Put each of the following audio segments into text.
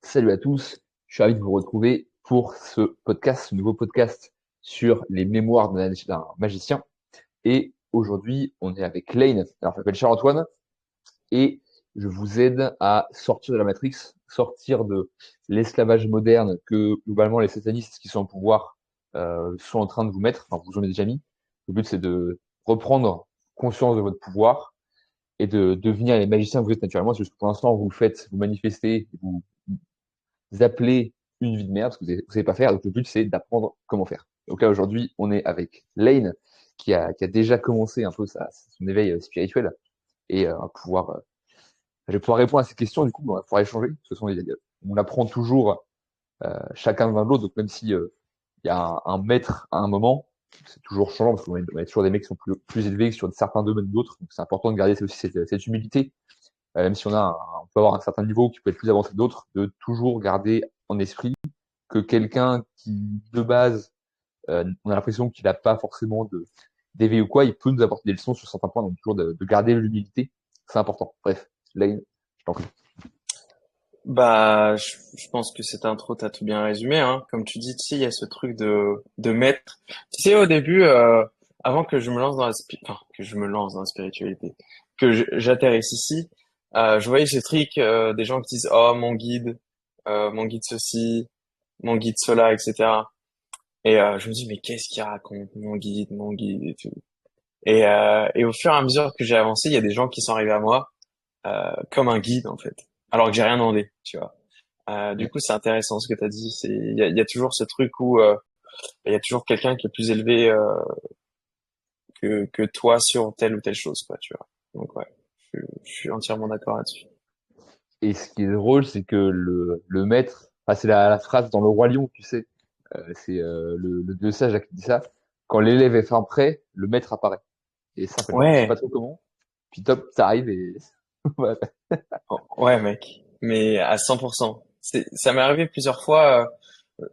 Salut à tous, je suis ravi de vous retrouver pour ce nouveau podcast sur les mémoires d'un magicien. Et aujourd'hui, on est avec Lane. Alors, je m'appelle Charles-Antoine et je vous aide à sortir de la Matrix, sortir de l'esclavage moderne que globalement les satanistes qui sont au pouvoir sont en train de vous mettre, enfin vous en avez déjà mis. Le but c'est de reprendre conscience de votre pouvoir et de devenir les magiciens que vous êtes naturellement. C'est juste que pour l'instant, vous le faites, vous manifestez, vous appelez une vie de merde, parce que vous savez pas faire. Donc le but, c'est d'apprendre comment faire. Donc là, aujourd'hui, on est avec Lane, qui a déjà commencé un peu son éveil spirituel, et je vais pouvoir répondre à ces questions, du coup, on va pouvoir échanger. De toute façon, on apprend toujours chacun l'un de l'autre, donc même si il y a un maître à un moment, c'est toujours changeant, parce qu'on a toujours des mecs qui sont plus élevés que sur certains domaines d'autres, donc c'est important de garder aussi cette humilité, même si on peut avoir un certain niveau qui peut être plus avancé que d'autres, de toujours garder en esprit que quelqu'un qui, de base, on a l'impression qu'il n'a pas forcément d'éveil ou quoi, il peut nous apporter des leçons sur certains points, donc toujours de garder l'humilité, c'est important. Bref, là, je t'en prie. Je pense que cette intro, t'as tout bien résumé, hein. Comme tu dis, tu sais, il y a ce truc de maître. Tu sais, au début, avant que je me lance dans que je me lance dans la spiritualité, j'atterrisse ici, je voyais ce truc, des gens qui disent, oh, mon guide ceci, mon guide cela, etc. Je me dis, mais qu'est-ce qu'il raconte, mon guide et tout. Et au fur et à mesure que j'ai avancé, il y a des gens qui sont arrivés à moi, comme un guide, en fait. Alors que j'ai rien demandé, tu vois. Du Mm. coup, c'est intéressant ce que tu as dit. Il y a toujours ce truc où il y a toujours quelqu'un qui est plus élevé que toi sur telle ou telle chose, quoi, tu vois. Donc ouais, je suis entièrement d'accord là-dessus. Et ce qui est drôle, c'est que le maître, enfin, c'est la phrase dans Le Roi Lion, tu sais, c'est le dieu sage là qui dit ça, quand l'élève est fin prêt, le maître apparaît. Et simplement, je sais pas Ouais, trop comment, puis top, ça arrive et voilà. ouais, mec. Mais à 100%. Ça m'est arrivé plusieurs fois.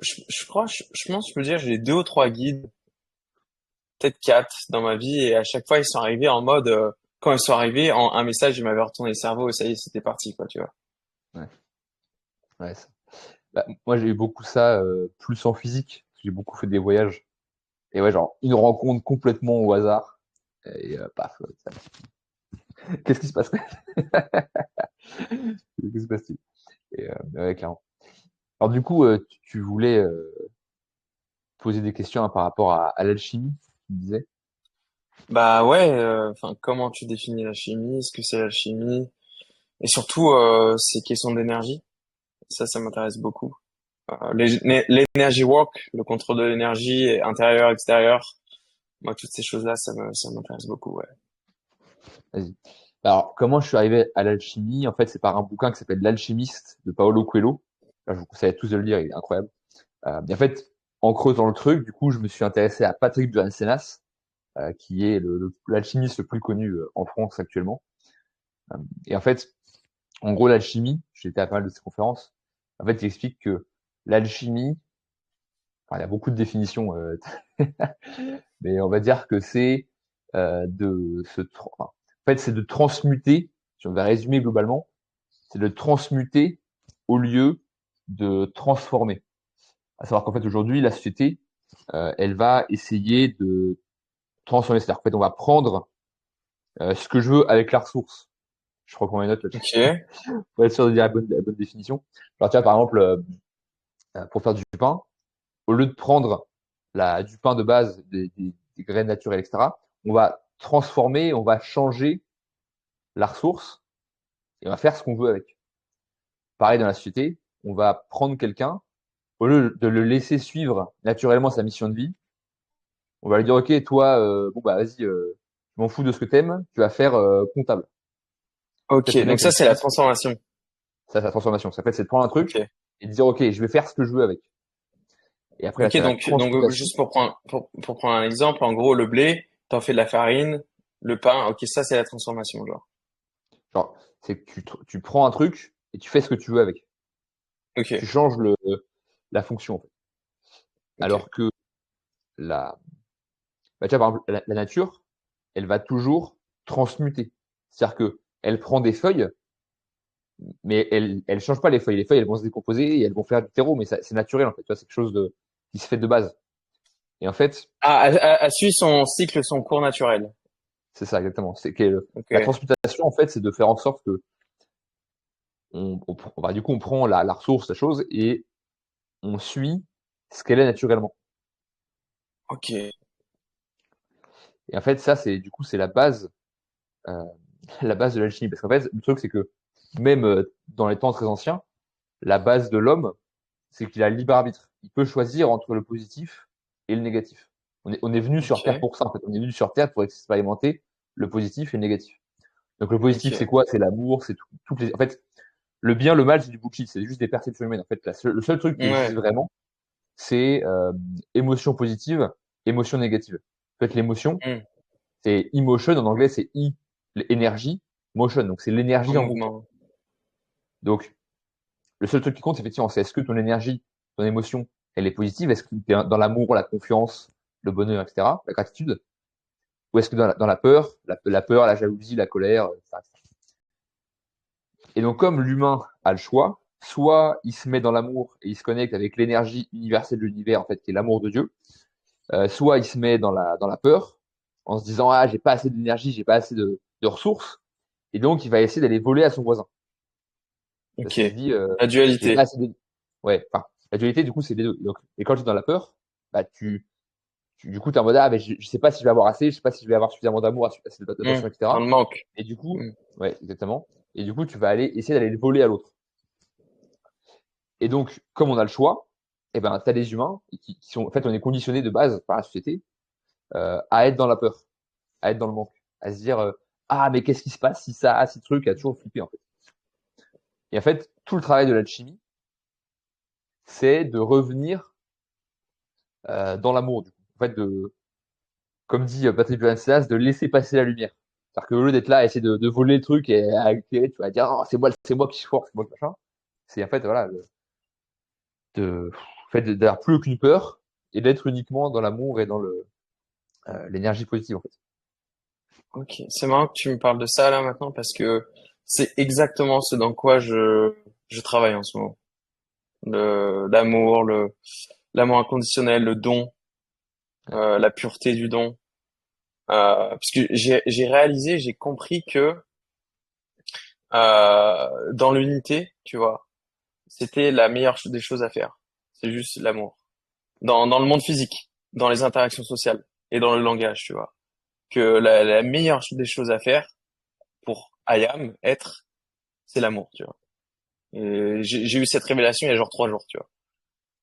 Je crois, je pense, je peux dire, j'ai deux ou trois guides, peut-être quatre dans ma vie, et à chaque fois, ils sont arrivés en mode, quand ils sont arrivés, un message, il m'avait retourné le cerveau, et ça y est, c'était parti, quoi, tu vois. Ouais, ouais, bah, moi, j'ai eu beaucoup ça, plus en physique, parce que j'ai beaucoup fait des voyages. Et ouais, genre, une rencontre complètement au hasard. Et paf, qu'est-ce qui se passe? Qu'est-ce qui se passe-t-il? Et ouais, clairement. Alors du coup, tu voulais poser des questions hein, par rapport à l'alchimie, tu disais. Bah ouais, enfin, comment tu définis la chimie? Ce que c'est la chimie? Et surtout, ces questions d'énergie. Ça m'intéresse beaucoup. L'energy work, le contrôle de l'énergie intérieure, extérieure. Moi, toutes ces choses-là, ça m'intéresse beaucoup, ouais. Vas-y. Alors, comment je suis arrivé à l'alchimie? En fait, c'est par un bouquin qui s'appelle L'Alchimiste de Paolo Coelho. Là, je vous conseille à tous de le lire, il est incroyable. Et en fait, en creusant le truc, du coup, je me suis intéressé à Patrick Buran-Sénas, qui est l'alchimiste le plus connu en France actuellement. Euh, et en fait, en gros, l'alchimie, j'étais à pas mal de ses conférences. En fait, il explique que l'alchimie, enfin, il y a beaucoup de définitions, mais on va dire que c'est enfin, en fait, c'est de transmuter, si on va résumer globalement, c'est de transmuter au lieu de transformer. À savoir qu'en fait, aujourd'hui, la société, elle va essayer de transformer. C'est-à-dire qu'en fait, on va prendre ce que je veux avec la ressource. Je reprends mes notes là-dessus Ok, pour être sûr de dire la bonne définition. Alors, tu vois, par exemple, pour faire du pain, au lieu de prendre du pain de base, des graines naturelles, etc., on va transformer, on va changer la ressource et on va faire ce qu'on veut avec. Pareil dans la société, on va prendre quelqu'un, au lieu de le laisser suivre naturellement sa mission de vie, on va lui dire, OK, toi, bon, bah, vas-y, je m'en fous de ce que t'aimes, tu vas faire comptable. Ça, ok. c'est le Donc mec ça, c'est la alchimiste, transformation. ça, c'est la transformation. Ça fait, c'est de prendre un truc Ok, et de dire, OK, je vais faire ce que je veux avec. Et après, là, ok. tu as la Donc transmutation. juste pour prendre un exemple, en gros, le blé, t'en fais de la farine, le pain. Ok, ça, c'est la transformation, genre. Genre, c'est que tu prends un truc et tu fais ce que tu veux avec. Tu Ok, changes la fonction, en fait. ok. Alors que la, bah, tu vois, par exemple, la nature, elle va toujours transmuter. C'est-à-dire que elle prend des feuilles, mais elles changent pas les feuilles. Les feuilles, elles vont se décomposer et elles vont faire du terreau, mais c'est naturel en fait. Tu vois, c'est quelque chose qui se fait de base. Et en fait, Ah, elle suit son cycle, son cours naturel. c'est ça exactement. La Ok. transmutation en fait, c'est de faire en sorte que du coup, on prend la ressource, la chose, et on suit ce qu'elle est naturellement. Ok. Et en fait, ça, c'est du coup, c'est euh, la base de l'alchimie. Parce qu'en fait, le truc, c'est que même dans les temps très anciens, la base de l'homme, c'est qu'il a le libre arbitre. Il peut choisir entre le positif et le négatif. On est venu sur Terre Ok. pour ça, en fait. On est venu sur Terre pour expérimenter le positif et le négatif. Donc le positif, c'est Ok. quoi? C'est l'amour, c'est tout en fait, le bien, le mal, c'est du bullshit, c'est juste des perceptions humaines. En fait, le seul truc qui existe Ouais. vraiment, c'est émotion positive, émotion négative. En fait, l'émotion, Hmm. c'est emotion, en anglais, c'est l'énergie, motion, donc c'est En l'énergie en mouvement. mouvement. Donc, le seul truc qui compte, effectivement, c'est est-ce que ton énergie, ton émotion, elle est positive, est-ce que tu es dans l'amour, la confiance, le bonheur, etc., la gratitude, ou est-ce que dans la peur, la peur, la jalousie, la colère, etc. Et donc, comme l'humain a le choix, soit il se met dans l'amour et il se connecte avec l'énergie universelle de l'univers, en fait, qui est l'amour de Dieu, soit il se met dans la peur, en se disant, ah, j'ai pas assez d'énergie, j'ai pas assez de ressources, et donc il va essayer d'aller voler à son voisin. Parce Ok. qu'il se dit, La j'ai pas dualité. assez de... Ouais, enfin, la dualité, du coup, c'est les deux. Donc, et quand tu es dans la peur, bah, du coup, tu es en mode, ah, mais je sais pas si je vais avoir assez, je sais pas si je vais avoir suffisamment d'amour, assez Hmm. d'attention, Dans etc. le manque. Et du coup, Hmm. ouais, exactement. Et du coup, tu vas aller essayer d'aller le voler à l'autre. Et donc, comme on a le choix, eh ben, tu as les humains qui sont, en fait, on est conditionnés de base par la société à être dans la peur, à être dans le manque, à se dire, ah, mais qu'est-ce qui se passe si ça, si truc, à toujours flipper, en fait. Et en fait, tout le travail de l'alchimie, c'est de revenir dans l'amour, du coup. En fait, comme dit Patrick Johannes, de laisser passer la lumière. C'est-à-dire qu'au lieu d'être là à essayer de voler le truc et à éclairer, tu vas dire, oh, c'est moi qui suis fort, c'est moi qui machin. C'est en fait, voilà, en fait, d'avoir plus aucune peur et d'être uniquement dans l'amour et dans l'énergie positive, en fait. Ok. C'est marrant que tu me parles de ça là maintenant parce que c'est exactement ce dans quoi je travaille en ce moment. L'amour, l'amour inconditionnel, le don, Ouais. la pureté du don. Parce que j'ai réalisé, j'ai compris que dans l'unité, tu vois, c'était la meilleure des choses à faire. C'est juste l'amour. Dans le monde physique, dans les interactions sociales et dans le langage, tu vois. Que la meilleure des choses à faire pour I am, être, c'est l'amour, tu vois. Et j'ai eu cette révélation il y a genre 3 jours, tu vois.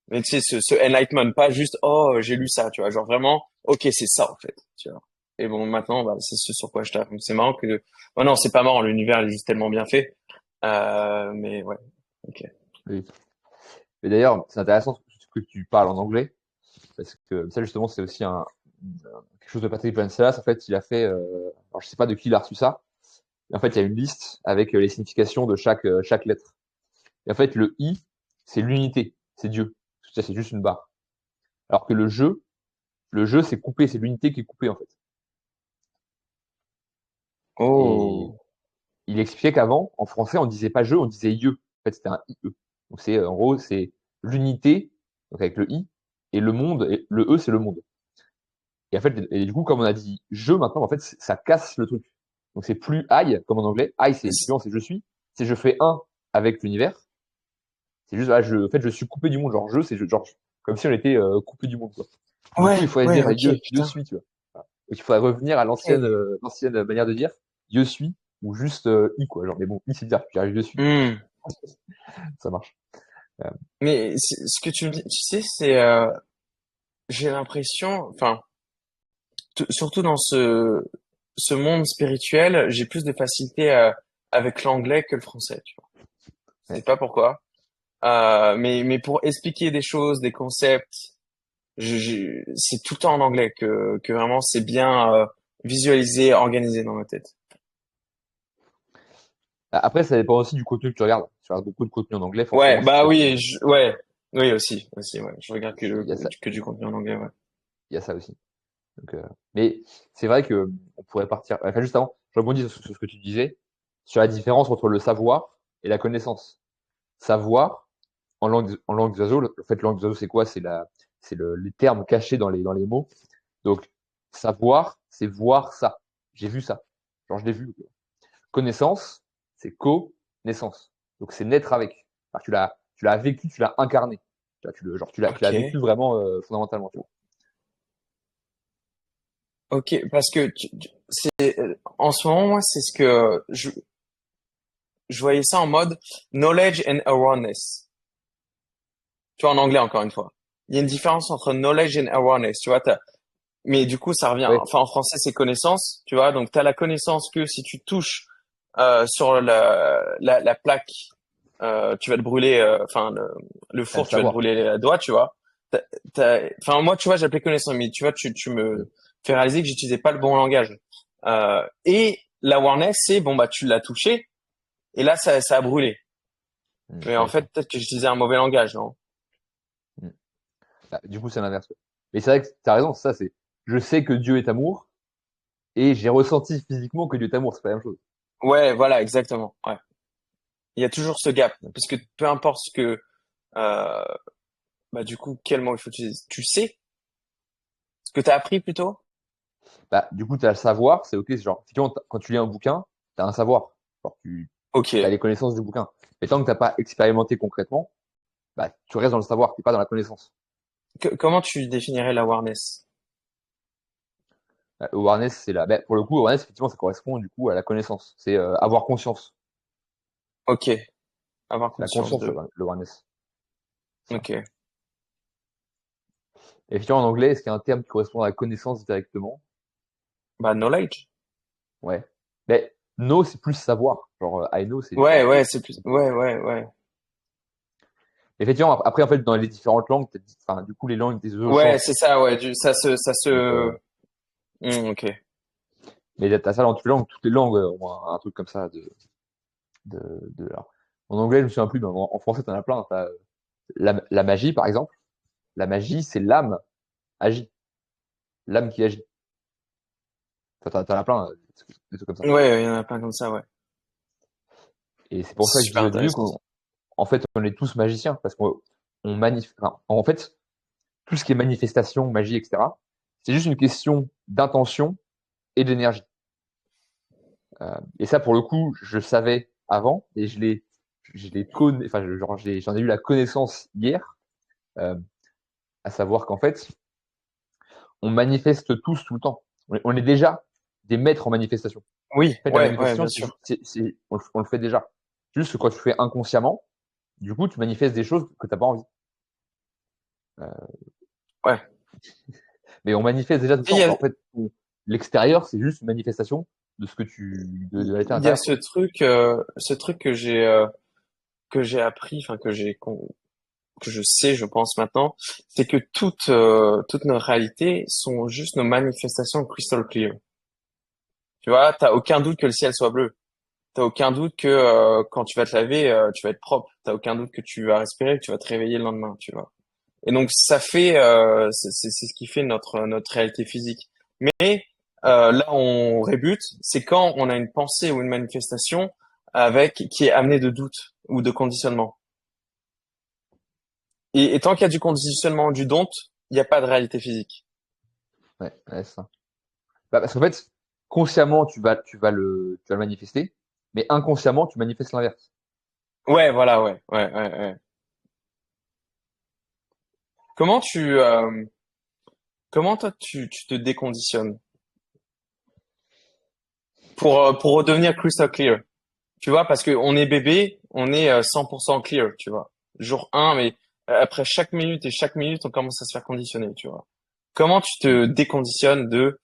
Mais tu sais, ce enlightenment, pas juste, oh, j'ai lu ça, tu vois. Genre vraiment, ok, c'est ça, en fait, tu vois. Et bon, maintenant, bah, c'est ce sur quoi je tape. Donc, c'est marrant que, oh non, c'est pas marrant, l'univers il est juste tellement bien fait. Mais ouais, ok. Oui. Et d'ailleurs, c'est intéressant que tu parles en anglais, parce que ça, justement, c'est aussi quelque chose de Patrick Vancelas. En fait, il a fait, alors je sais pas de qui il a reçu ça, mais en fait, il y a une liste avec les significations de chaque lettre. Et en fait, le I, c'est l'unité, c'est Dieu. Ça, c'est juste une barre. Alors que le jeu, c'est coupé, c'est l'unité qui est coupée, en fait. Et Oh, il expliquait qu'avant, en français, on disait pas jeu, on disait IE. En fait, c'était un IE. Donc c'est, en gros, c'est l'unité, donc avec le I, et le monde, et le E, c'est le monde. Et en fait, et du coup, comme on a dit je maintenant, en fait, ça casse le truc. Donc c'est plus I, comme en anglais. I, c'est c'est- étudiant, c'est je suis. C'est je fais un avec l'univers. C'est juste, voilà, en fait, je suis coupé du monde. Genre, genre, comme si on était coupé du monde, quoi. Du coup, il ouais, faudrait ouais, dire ok, je putain. suis, tu vois. Voilà. Donc, il faudrait revenir à Ok. l'ancienne manière de dire je suis, ou juste I, quoi. Genre, mais bon, I, c'est dire, j'arrive dessus. Hmm. Ça marche. Euh, Mais ce que tu me dis, tu sais, c'est, j'ai l'impression, enfin, surtout dans ce monde spirituel, j'ai plus de facilité avec l'anglais que le français, tu vois. Je sais ouais. pas pourquoi. Mais pour expliquer des choses, des concepts, c'est tout le temps en anglais que vraiment c'est bien visualisé, organisé dans ma tête. Après, ça dépend aussi du contenu que tu regardes. Si tu regardes beaucoup de contenu en anglais, Ouais, forcément, c'est bah peut-être, oui, ouais, oui aussi, ouais. Je regarde il y a ça, que du contenu en anglais, ouais. il y a ça aussi. Donc, mais c'est vrai que on pourrait partir. Enfin, juste avant, je rebondis sur ce que tu disais, sur la différence entre le savoir et la connaissance. Savoir, en langue d'oiseau, en fait, langue d'oiseau, c'est quoi? Les termes cachés dans les mots. Donc, savoir, c'est voir ça. J'ai vu ça. Genre, je l'ai vu. Connaissance, c'est connaissance. Donc, c'est naître avec. Enfin, tu l'as vécu, tu l'as incarné. Tu l'as vécu Ok. vraiment fondamentalement. Tu vois. Ok. Parce que en ce moment, moi, c'est ce que je voyais ça en mode knowledge and awareness. Tu vois, en anglais, encore une fois. Il y a une différence entre knowledge and awareness. Tu vois, mais du coup, ça revient. Ouais, Enfin, en français, c'est connaissance. Tu vois, donc tu as la connaissance que si tu touches sur la plaque, tu vas te brûler. Enfin, le t'as le four, tu vas te savoir. brûler la doigt. Tu vois. Enfin, moi, tu vois, j'appelais connaissance, mais tu vois, tu Mm. me fais réaliser que j'utilisais pas le bon langage. Et l'awareness, c'est bon, bah, tu l'as touché et là, ça a brûlé. Mais en Ouais, fait, peut-être que j'utilisais un mauvais langage, non? mm. Bah, du coup, c'est l'inverse. Ouais. Mais c'est vrai que tu as raison, ça, c'est je sais que Dieu est amour et j'ai ressenti physiquement que Dieu est amour, c'est pas la même chose. Ouais, voilà, exactement. Ouais. Il y a toujours ce gap parce que peu importe ce que euh, bah du coup, quel mot il faut utiliser? Tu sais ce que tu as appris plutôt? Bah, du coup, tu as le savoir, c'est ok, c'est genre, effectivement, quand tu lis un bouquin, tu as un savoir. Genre, tu Ok. as les connaissances du bouquin. Mais tant que t'as pas expérimenté concrètement, bah, tu restes dans le savoir, t'es pas dans la connaissance. Comment tu définirais l'awareness? Awareness, bah, pour le coup, awareness, effectivement, ça correspond du coup à la connaissance. C'est avoir conscience. Ok. Avoir C'est la conscience conscience, de. l'awareness. Ça. Ok. Et effectivement, en anglais, est-ce qu'il y a un terme qui correspond à la connaissance directement? Bah knowledge. Ouais. Mais know, c'est plus savoir. Genre, I know, c'est Ouais, genre. ouais, c'est plus. Ouais, ouais, ouais. Effectivement, après, en fait, dans les différentes langues, enfin, du coup, les langues des oiseaux Ouais, changent. c'est ça. Ouais, ça Donc, se. Ok. mais t'as ça dans toutes les langues ont un truc comme ça alors, en anglais, je me souviens plus, mais en français, t'en as plein. T'as la magie, par exemple. La magie, c'est l'âme agit. L'âme qui agit. T'en as plein, des trucs comme ça. Ouais, il y en a plein comme ça. Ouais. Et c'est pour ça C'est que je super disais au début intéressant. qu'en fait, on est tous magiciens, parce qu'on enfin, en fait, tout ce qui est manifestation, magie, etc., c'est juste une question d'intention et d'énergie. Et ça, pour le coup, je le savais avant, et enfin, j'en ai eu la connaissance hier, euh, à savoir qu'en fait, on manifeste tous tout le temps. On est déjà des maîtres en manifestation. Oui, En fait, la ouais, ouais, manifestation, bien sûr. on le fait déjà. Juste que quand tu fais inconsciemment, du coup, tu manifestes des choses que tu n'as pas envie. Euh, Ouais. mais on manifeste déjà tout le Et temps. En fait, l'extérieur, c'est juste une manifestation de ce que de la réalité il y a intérieure. ce truc que j'ai appris, enfin que je sais, je pense maintenant, c'est que toutes nos réalités sont juste nos manifestations crystal clear. Tu vois, t'as aucun doute que le ciel soit bleu. T'as aucun doute que quand tu vas te laver, tu vas être propre. T'as aucun doute que tu vas respirer, que tu vas te réveiller le lendemain, tu vois. Et donc ça fait, c'est ce qui fait notre réalité physique. Mais là, on rébute, c'est quand on a une pensée ou une manifestation avec qui est amenée de doute ou de conditionnement. Et tant qu'il y a du conditionnement, du don't, il n'y a pas de réalité physique. Ouais, ouais, c'est ça. Bah, parce qu'en fait, consciemment, tu vas le manifester, mais inconsciemment, tu manifestes l'inverse. Ouais, voilà, ouais, ouais, ouais, ouais. Comment comment toi tu te déconditionnes pour redevenir crystal clear? Tu vois, parce que on est bébé, on est 100% clear, tu vois. Jour un, mais après chaque minute, on commence à se faire conditionner, tu vois. Comment tu te déconditionnes de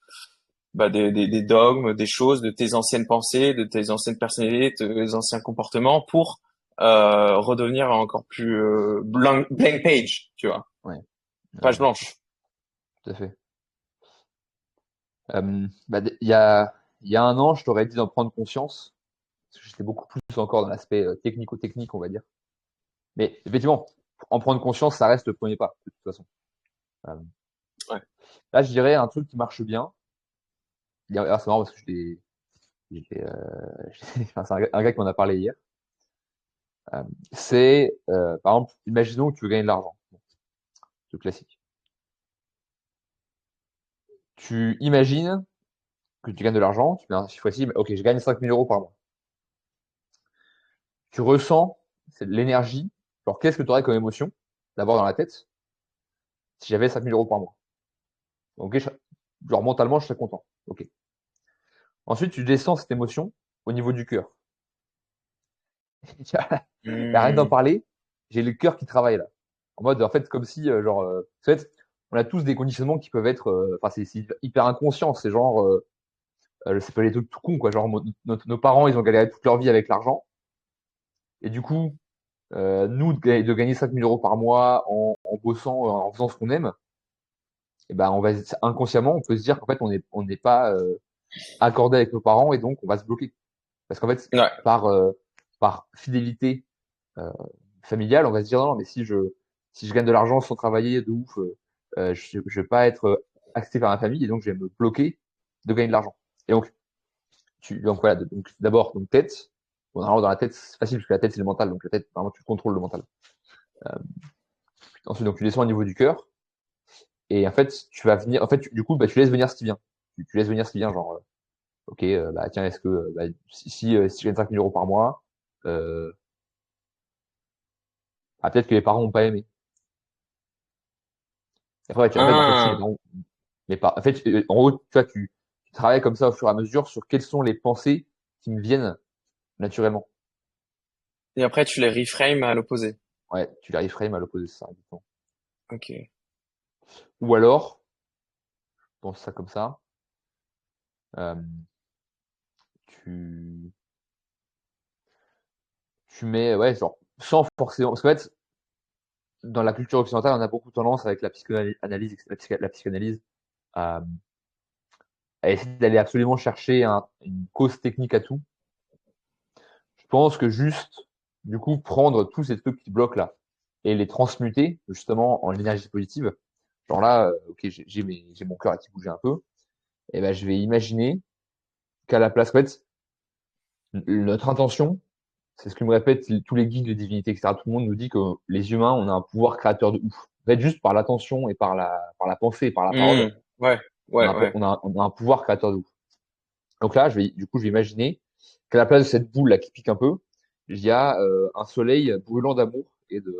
des dogmes, des choses, de tes anciennes pensées, de tes anciennes personnalités, de tes anciens comportements pour redevenir encore plus blank page, tu vois, Ouais, page ouais, blanche. tout à fait. Bah, il y a un an, je t'aurais dit d'en prendre conscience, parce que j'étais beaucoup plus encore dans l'aspect technico-technique, on va dire. Mais effectivement, en prendre conscience, ça reste le premier pas, de toute façon. Euh, Ouais. Là, je dirais un truc qui marche bien. C'est marrant parce que enfin, c'est un gars qui m'en a parlé hier. C'est, par exemple, imaginons que tu veux gagner de l'argent. C'est classique. Tu imagines que tu gagnes de l'argent, tu mets un chiffre ici, mais ok, je gagne 5 000 € par mois. Tu ressens c'est de l'énergie. Alors, qu'est-ce que tu aurais comme émotion d'avoir dans la tête si j'avais 5 000 € par mois? Ok, genre mentalement, je serais content. Ok. Ensuite, tu descends cette émotion au niveau du cœur. Arrête d'en Hmm. parler, j'ai le cœur qui travaille là. En mode, en fait, comme si, en fait, on a tous des conditionnements qui peuvent être, enfin, c'est hyper inconscient. C'est genre, c'est pas les trucs tout cons, quoi. Genre, nos parents, ils ont galéré toute leur vie avec l'argent. Et du coup, nous, de gagner 5 000 € par mois en bossant, en faisant ce qu'on aime, et ben, inconsciemment, on peut se dire qu'en fait, on n'est pas accordé avec nos parents et donc on va se bloquer. Parce qu'en fait, Ouais. par fidélité euh, familiale, on va se dire non, mais si je gagne de l'argent sans travailler de ouf, je vais pas être accepté par ma famille et donc je vais me bloquer de gagner de l'argent. Et donc voilà, donc d'abord donc tête. Bon, normalement dans la tête c'est facile parce que la tête c'est le mental, donc la tête vraiment tu contrôles le mental. Euh, Ensuite donc tu descends au niveau du cœur et en fait tu vas venir, en fait du coup bah, tu laisses venir ce qui vient. Tu laisses venir ce qui vient, genre ok bah tiens est-ce que bah, si je gagne 5 000 € par mois, peut-être que les parents n'ont pas aimé. Et après, en fait, si les Ah. parents, mais pas, en fait, en gros, tu vois, tu travailles comme ça au fur et à mesure sur quelles sont les pensées qui me viennent naturellement. Et après, tu les reframes à l'opposé. Ouais, tu les reframes à l'opposé, c'est ça, exactement. Ok. Ou alors, pense ça comme ça, euh, tu, tu mets, ouais, genre, sans forcément, parce qu'en fait, dans la culture occidentale, on a beaucoup tendance avec la psychanalyse, la psychanalyse, à, à essayer d'aller absolument chercher une cause technique à tout. Je pense que juste, du coup, prendre tous ces trucs qui bloquent là et les transmuter justement en énergie positive. Genre là, ok, j'ai mon cœur qui bouge un peu. Et ben, je vais imaginer qu'à la place, en fait, notre intention, c'est ce que me répètent tous les guides de divinité, etc. Tout le monde nous dit que les humains, on a un pouvoir créateur de ouf. En fait, juste par l'attention et par la pensée et par la parole, Hmm. Ouais. Ouais. Ouais. on a un pouvoir créateur de ouf. Donc là, du coup, je vais imaginer qu'à la place de cette boule là qui pique un peu, il y a un soleil brûlant d'amour et de,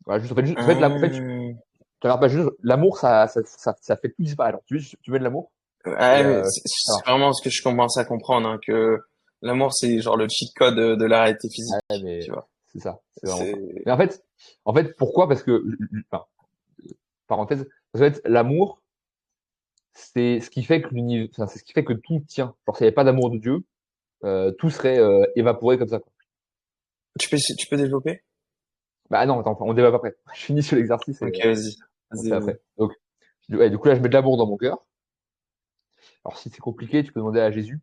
voilà, en fait, Ah. tu regardes pas juste, l'amour, ça fait tout disparaître. Alors, tu mets de l'amour et Ouais, ça c'est marche. vraiment ce que je commence à comprendre, hein, que l'amour, c'est genre le cheat code de la réalité Ouais, physique, tu mais vois. c'est ça, c'est vraiment ça. C'est, Mais en fait, pourquoi? Parce que, enfin, parenthèse, parce qu'en fait, l'amour, c'est ce qui fait que enfin, c'est ce qui fait que tout tient. Genre, s'il n'y avait pas d'amour de Dieu, tout serait évaporé comme ça, quoi. tu peux développer? Bah non, attends, on débat pas après. Je finis sur l'exercice et Ok, vas-y. on Vas-y, fait vas-y. après. Donc, ouais, du coup, là, je mets de l'amour dans mon cœur. Alors, si c'est compliqué, tu peux demander à Jésus.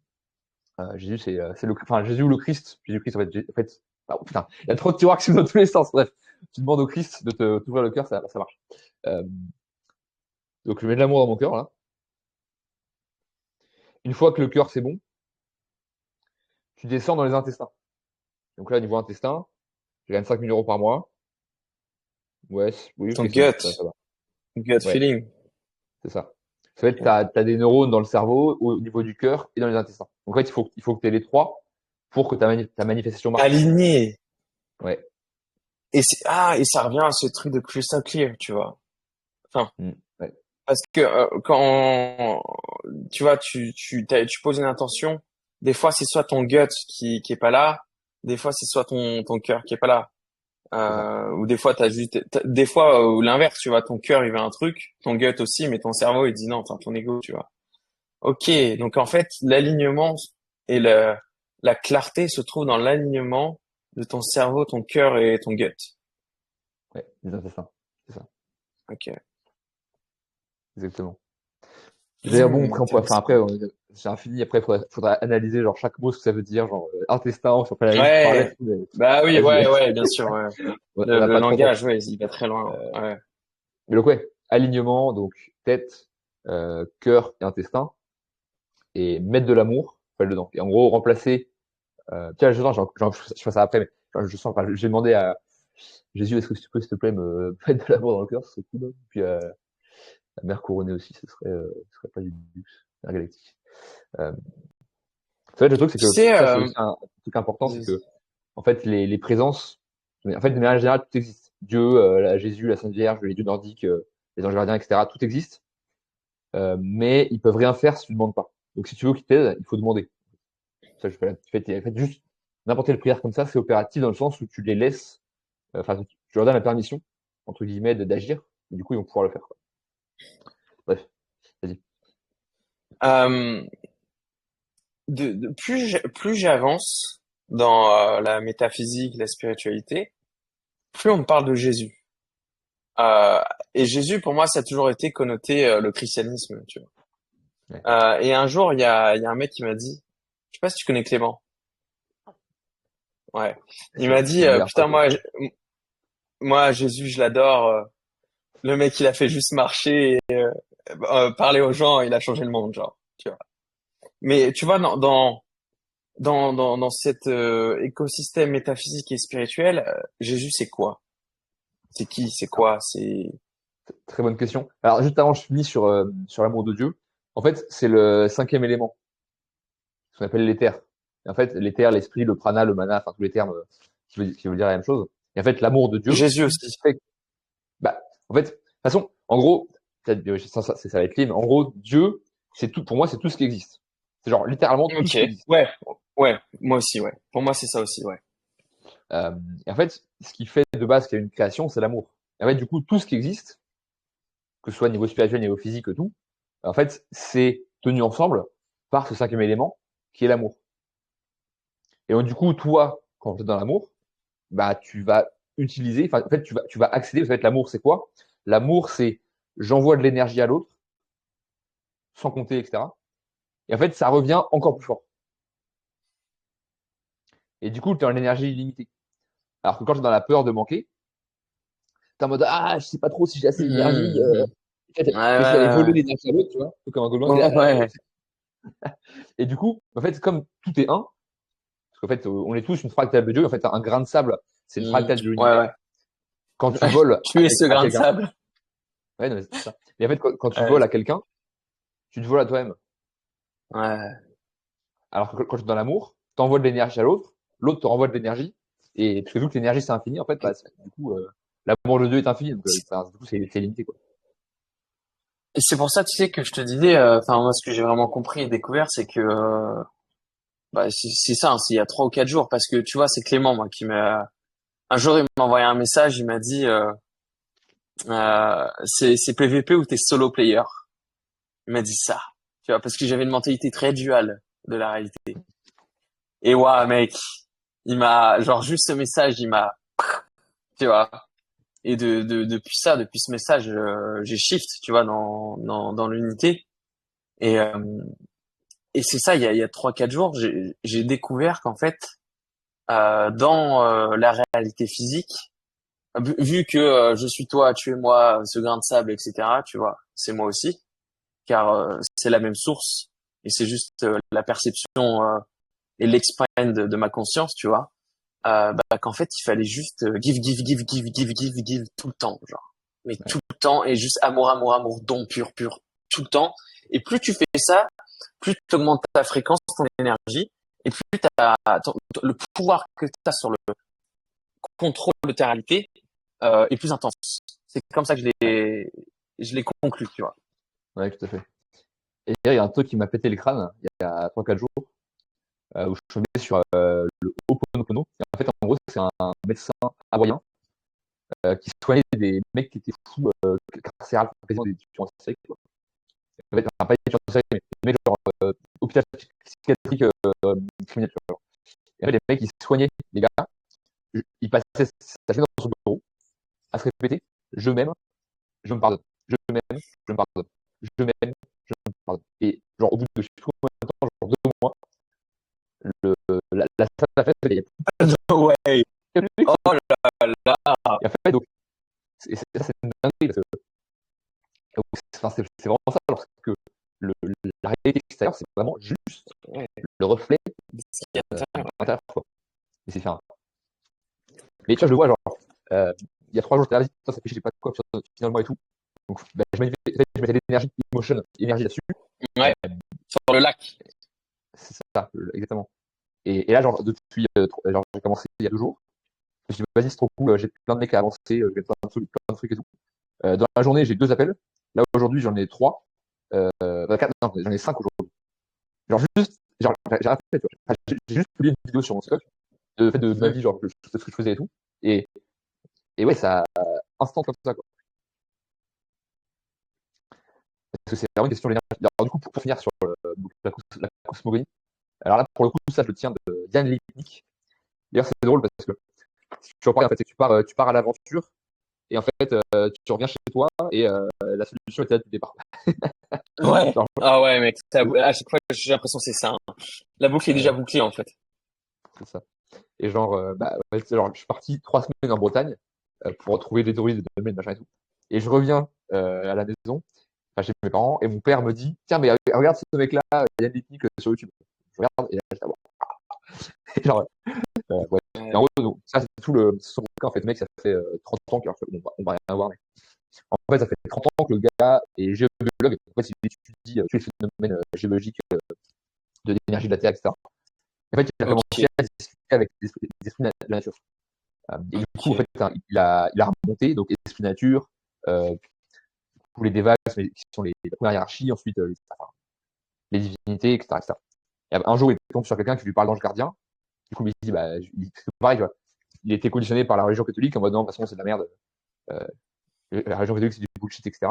Jésus, c'est enfin, Jésus ou le Christ. Jésus-Christ, en fait, oh, putain, il y a trop de tiroirs qui sont dans tous les sens. Bref, tu demandes au Christ de t'ouvrir le cœur, ça marche. Euh, donc, je mets de l'amour dans mon cœur, là. Une fois que le cœur, c'est bon, tu descends dans les intestins. Donc là, niveau intestin, je gagne 5 000 € par mois. Ouais, oui, Ton ok, c'est bon. gut, Ouais, ça va. gut Ouais, feeling. c'est ça. Ça va être, t'as des neurones dans le cerveau, au niveau du cœur et dans les intestins. Donc, en fait, il faut que tu aies les trois pour que ta manifestation marche. Aligné. Ouais. Et ça revient à ce truc de crystal clear, tu vois. Enfin, Mm. Ouais. parce que quand tu vois, tu poses une intention, des fois c'est soit ton gut qui est pas là, des fois c'est soit ton cœur qui est pas là. C'est ça. Ou des fois des fois l'inverse, tu vois, ton cœur il veut un truc, ton gut aussi, mais ton cerveau il dit non, enfin ton ego, tu vois. Ok, donc en fait l'alignement et la clarté se trouve dans l'alignement de ton cerveau, ton cœur et ton gut. Ouais, les intestins. C'est ça. Ok. Exactement. D'ailleurs, bon, après, enfin, Intéressant. après, j'ai infini, après, faudra analyser, genre, chaque mot, ce que ça veut dire, genre, intestin, si on fait la lettre par lettre, Ouais, mais, bah oui, vas-y, ouais, ouais, bien sûr, ouais. on n'a Le pas trop temps. langage, ouais, il va très loin. Ouais. Mais donc, ouais, alignement, donc, tête, cœur et intestin, et mettre de l'amour, faut le dedans. Et en gros, remplacer, Tiens, je fais ça après, mais enfin, j'ai demandé à Jésus, est-ce que tu peux, s'il te plaît, me mettre de l'amour dans le cœur, ce serait cool. Hein. Puis la mère couronnée aussi, ce serait pas du luxe. La galactique. Euh, c'est vrai, le truc, c'est Tu que sais, ça, c'est aussi un truc important, c'est que, en fait, les présences, en fait, de manière générale, tout existe. Dieu, Jésus, la Sainte Vierge, les dieux nordiques, les anges gardiens, etc., tout existe. Mais ils peuvent rien faire si tu ne demandes pas. Donc, si tu veux qu'ils t'aident, il faut demander. Ça, en fait, juste n'importe quelle prière comme ça, c'est opératif dans le sens où tu les laisses, enfin, tu leur donnes la permission, entre guillemets, d'agir, et du coup, ils vont pouvoir le faire, quoi. Bref, vas-y. euh, plus j'avance dans la métaphysique, la spiritualité, plus on me parle de Jésus. Euh, et Jésus, pour moi, ça a toujours été connoté le christianisme, tu vois. Ouais. Et un jour, il y a un mec qui m'a dit, je sais pas si tu connais Clément. Ouais. Il m'a dit, C'est mon meilleur putain, pote, ouais. moi, Jésus, je l'adore. Le mec, il a fait juste marcher, et, parler aux gens, il a changé le monde, genre. Tu vois. Mais tu vois, dans cet écosystème métaphysique et spirituel, Jésus, c'est quoi? C'est qui? C'est Alors, quoi? C'est... très bonne question. Alors, juste avant, je finis sur l'amour de Dieu. En fait, c'est le cinquième élément, ce qu'on appelle l'éther. Et en fait, l'éther, l'esprit, le prana, le mana, enfin, tous les termes qui veulent dire la même chose. Et en fait, l'amour de Dieu Jésus aussi. fait, bah, en fait, de toute façon, en gros, ça va être clean. En gros, Dieu, c'est tout, pour moi, c'est tout ce qui existe. C'est genre, littéralement, tout Ok. ce qui existe. Ouais. Ouais. Moi aussi, ouais. Pour moi, c'est ça aussi, ouais. Euh, et en fait, ce qui fait de base qu'il y a une création, c'est l'amour. Et en fait, du coup, tout ce qui existe, que ce soit niveau spirituel, niveau physique, tout, en fait, c'est tenu ensemble par ce cinquième élément qui est l'amour. Et donc, du coup, toi, quand tu es dans l'amour, bah, tu vas utiliser, enfin, en fait, tu vas accéder, parce qu'en fait, l'amour, c'est quoi? L'amour, c'est j'envoie de l'énergie à l'autre, sans compter, etc. Et en fait, ça revient encore plus fort. Et du coup, tu as une énergie illimitée. Alors que quand tu es dans la peur de manquer, tu es en mode, ah, je sais pas trop si j'ai assez d'énergie, Mhm. tu Ouais, vas essayer d'aller voler ouais, l'énergie à l'autre, tu vois, un peu comme un Gaulois, ouais. Ouais, et du coup, en fait, comme tout est un, parce qu'en fait, on est tous une fractale de Dieu, en fait, un grain de sable, c'est une fractale de ouais, l'univers. ouais. Quand tu voles Tu es ce à grain de quelqu'un, sable. ouais, non, mais c'est ça. Et en fait, quand tu Ouais. voles à quelqu'un, tu te voles à toi-même. Ouais. Alors que quand tu es dans l'amour, tu envoies de l'énergie à l'autre, l'autre te renvoie de l'énergie, et parce que vu que l'énergie c'est infini, en fait, bah, du coup, l'amour de Dieu est infini, donc du coup, c'est limité, quoi. Et c'est pour ça, tu sais, que je te disais, enfin, moi, ce que j'ai vraiment compris et découvert, c'est que, bah, c'est ça, hein, c'est il y a 3 ou 4 jours, parce que tu vois, c'est Clément, moi, qui m'a, un jour, il m'a envoyé un message, il m'a dit, c'est PVP ou t'es solo player? Il m'a dit ça, tu vois, parce que j'avais une mentalité très duale de la réalité. Et ouais, mec, il m'a, genre, juste ce message, il m'a, tu vois. Et depuis ça, depuis ce message, j'ai shift, tu vois, dans l'unité. Et, et c'est ça, il y a 3, 4 jours, j'ai découvert qu'en fait, dans la réalité physique, vu que je suis toi, tu es moi, ce grain de sable, etc., tu vois, c'est moi aussi, car c'est la même source, et c'est juste la perception et l'expand de ma conscience, tu vois, bah, qu'en fait, il fallait juste give tout le temps, genre. Mais Ouais, tout le temps, et juste amour, amour, amour, don pur, pur, tout le temps. Et plus tu fais ça, plus tu augmentes ta fréquence, ton énergie, et plus le pouvoir que tu as sur le contrôle de ta réalité est plus intense. C'est comme ça que ouais, je l'ai conclu, tu vois. ouais, tout à fait. Et hier, il y a un truc qui m'a pété le crâne, il y a 3-4 jours, où je suis tombé sur le Ho'oponopono. Et en fait, en gros, c'est un médecin hawaïen qui soignait des mecs qui étaient fous, carcérales, quasiment des tueurs en série, quoi. En fait, enfin, pas des tueurs en série, mais des mecs genre hôpital psychiatrique criminel, tu vois. Et en fait, les mecs, ils soignaient les gars, ils passaient sa journée dans son bureau à se répéter, je m'aime, je me pardonne. Je m'aime, je me pardonne. Je m'aime, je me pardonne. Et genre, au bout de je sais plus combien de temps, genre 2 mois, la salle d'affect, il y a Ouais. plus de public, Oh là là. et en fait, donc, ça, c'est une dinguerie, parce que enfin, c'est vraiment ça, alors que la réalité extérieure, c'est vraiment juste Ouais. le reflet Ce qu'il y a à l'intérieur. l'intérieur, quoi. Et c'est fin. Mais tu vois, je le vois, genre, il y a 3 jours, j'étais là, vas-y, putain, ça fait chier, j'ai pas de quoi, finalement et tout. Donc, bah, je mettais l'énergie, l'émotion, énergie là-dessus. Ouais, sur le lac. C'est ça, exactement. Et là, genre, depuis, genre, j'ai commencé il y a 2 jours. Je me suis dit, vas-y, c'est trop cool, j'ai plein de mecs à avancer, j'ai plein de trucs et tout. Dans la journée, j'ai 2 appels. Là, aujourd'hui, j'en ai 3. 4, non, j'en ai 5 aujourd'hui. Genre, juste, genre, j'ai rien fait, tu vois. Enfin, j'ai juste publié une vidéo sur mon TikTok, de fait de ma vie, genre, ce que je faisais et tout. Et ouais, ça, instant comme ça, quoi. Parce que c'est vraiment une question d'énergie. Alors, du coup, pour finir sur la cosmogonie, alors là, pour le coup, ça, je le tiens de Yann Lipnik. D'ailleurs, c'est drôle parce que tu en parles, en fait, c'est que tu pars à l'aventure et en fait, tu reviens chez toi et la solution était là depuis le départ. Ouais. Genre, Ah ouais, mec. À chaque fois, j'ai l'impression que c'est ça, hein. La boucle est déjà ouais, bouclée, en fait. c'est ça. Et genre, bah, ouais, genre, je suis parti 3 semaines en Bretagne pour retrouver des touristes de domaine, machin et tout. Et je reviens à la maison, enfin, chez mes parents, et mon père me dit, tiens, mais regarde ce mec-là, Yann Lipnik sur YouTube. Je regarde et là, je genre, ouais. Et en Ouais. gros, donc, ça, c'est tout le, son bouquin, en fait, le mec, ça fait 30 ans, alors, on va rien voir, mais en fait, ça fait 30 ans que le gars est géologue. En fait, il étudie tous les phénomènes géologiques de l'énergie de la Terre, etc. En fait, il a Ok. commencé à discuter avec des esprits de la nature. Et du coup, en fait, Ok. hein, il a remonté, donc, esprit nature, tous les Devas, qui sont la première hiérarchie, ensuite, enfin, les divinités, etc., etc. Et un jour, il tombe sur quelqu'un qui lui parle d'ange gardien. Du coup, il se dit, bah, c'est pareil, tu vois. Il était conditionné par la religion catholique en mode, non, de toute façon, c'est de la merde. Euh, la religion catholique, c'est du bullshit, etc.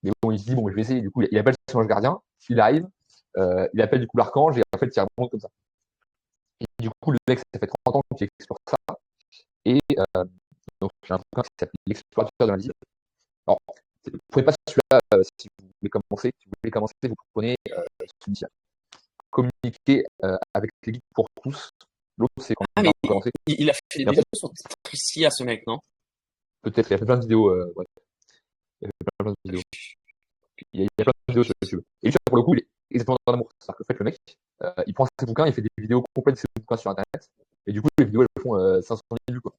Mais bon, il se dit, bon, je vais essayer. Du coup, il appelle son ange gardien, il arrive, il appelle du coup l'archange, et en fait, il remonte comme ça. Et du coup, le mec, ça fait 30 ans qu'il explore ça. Et donc, j'ai un bouquin qui s'appelle L'explorateur de l'invisible. Alors, vous ne prenez pas celui-là si vous voulez commencer. Si vous voulez commencer, vous prenez celui-ci. Communiquer avec les guides pour tous. L'autre, c'est quand Ah, on a mais commencé. il a fait des Et après, vidéos sur Tricia, ce mec, non? peut-être, il a fait plein de vidéos. Ouais, il a fait plein de vidéos. Il y a plein de vidéos sur YouTube. Et lui, pour le coup, il est exactement dans l'amour. C'est-à-dire que, en fait, le mec, il prend ses bouquins, il fait des vidéos complètes de ses bouquins sur Internet. Et du coup, les vidéos, elles font 500 000 vues, quoi.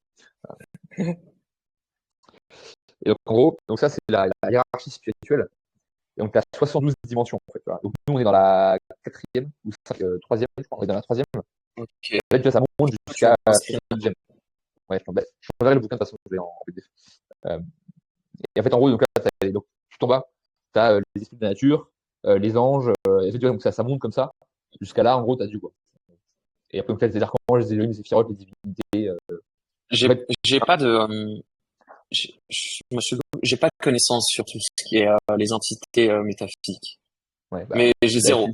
Et donc, en gros, donc ça, c'est la hiérarchie spirituelle. Et donc, tu as 72 dimensions, en fait. Voilà. Donc, nous, on est dans la quatrième, ou troisième, je crois. On est dans la troisième. Ok. En fait, tu vois, ça monte Tu jusqu'à m'as la inscrit. 72e. Ouais, je t'enverrai le bouquin, de toute façon, je l'ai en PDF. Euh, et en fait, en gros, donc, là, donc tout en bas, tu as les esprits de la nature, les anges, et en fait, tu vois, donc ça monte comme ça. Jusqu'à là, en gros, tu as du, quoi. Et après, donc, là, les archanges, les éloignes, les séphirotes, les divinités. En fait, J'ai pas de, j'ai pas de connaissances sur tout ce qui est les entités métaphysiques. ouais, Mais bah, j'ai là, zéro.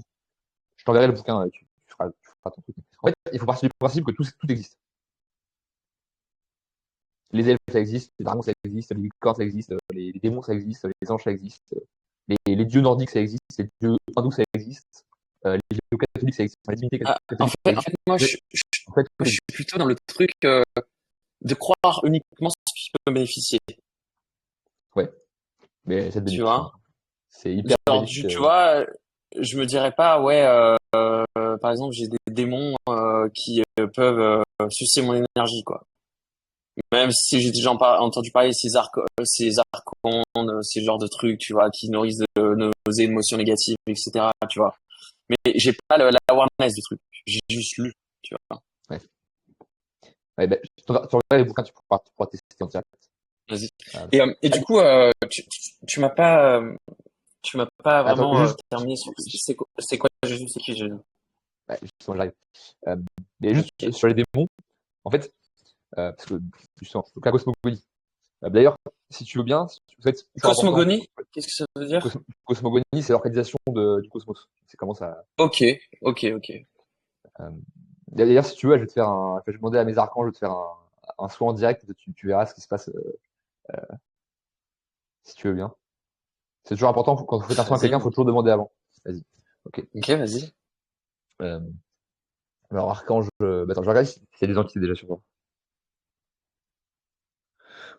je t'enverrai le bouquin, tu feras ton truc. En fait, il faut partir du principe que tout existe. Les elfes, ça existe, les dragons, ça existe, les licornes, ça existe, les démons, ça existe, les anges, ça existe, les dieux nordiques, ça existe, les dieux hindous, ça existe, les dieux catholiques, ça existe, enfin, les divinités Ah, catholiques, ça en existe. fait, moi, En fait, moi, tout je suis existe. plutôt dans le truc de croire uniquement ce qui peut bénéficier. Ouais, mais c'est Tu bénéfique, hein. vois? C'est hyper Genre, bénéfique. tu vois, je me dirais pas, ouais, par exemple, j'ai des démons qui peuvent sucer mon énergie, quoi. Même si j'ai déjà entendu parler de ces archons, ces genres de trucs, tu vois, qui nourrissent de nos émotions négatives, etc., tu vois. Mais j'ai pas la awareness du truc. J'ai juste lu, tu vois. Ouais. Ouais, bah, tu regardes les bouquins, tu pourras tester en direct. Vas-y. Euh, Et du allez, coup, tu m'as pas attends, vraiment juste, terminé sur c'est quoi Jésus, c'est qui Jésus? ouais, justement, j'arrive. Euh, mais juste Ok. sur les démons, en fait, parce que justement, donc la cosmogonie. D'ailleurs, si tu veux bien, en fait, c'est important. Cosmogonie? Qu'est-ce que ça veut dire? Cosmogonie, c'est l'organisation du cosmos. C'est comment ça. Ok, ok, ok. Euh, D'ailleurs, si tu veux, je vais te faire je vais demander à mes archanges de te faire un soin en direct. Tu verras ce qui se passe si tu veux bien. C'est toujours important quand vous faites un soin à Vas-y. quelqu'un, il faut toujours demander avant. Vas-y. Ok. Ok, vas-y. Euh, alors, archange. Bah, attends, je regarde s'il y a des entités déjà sur toi.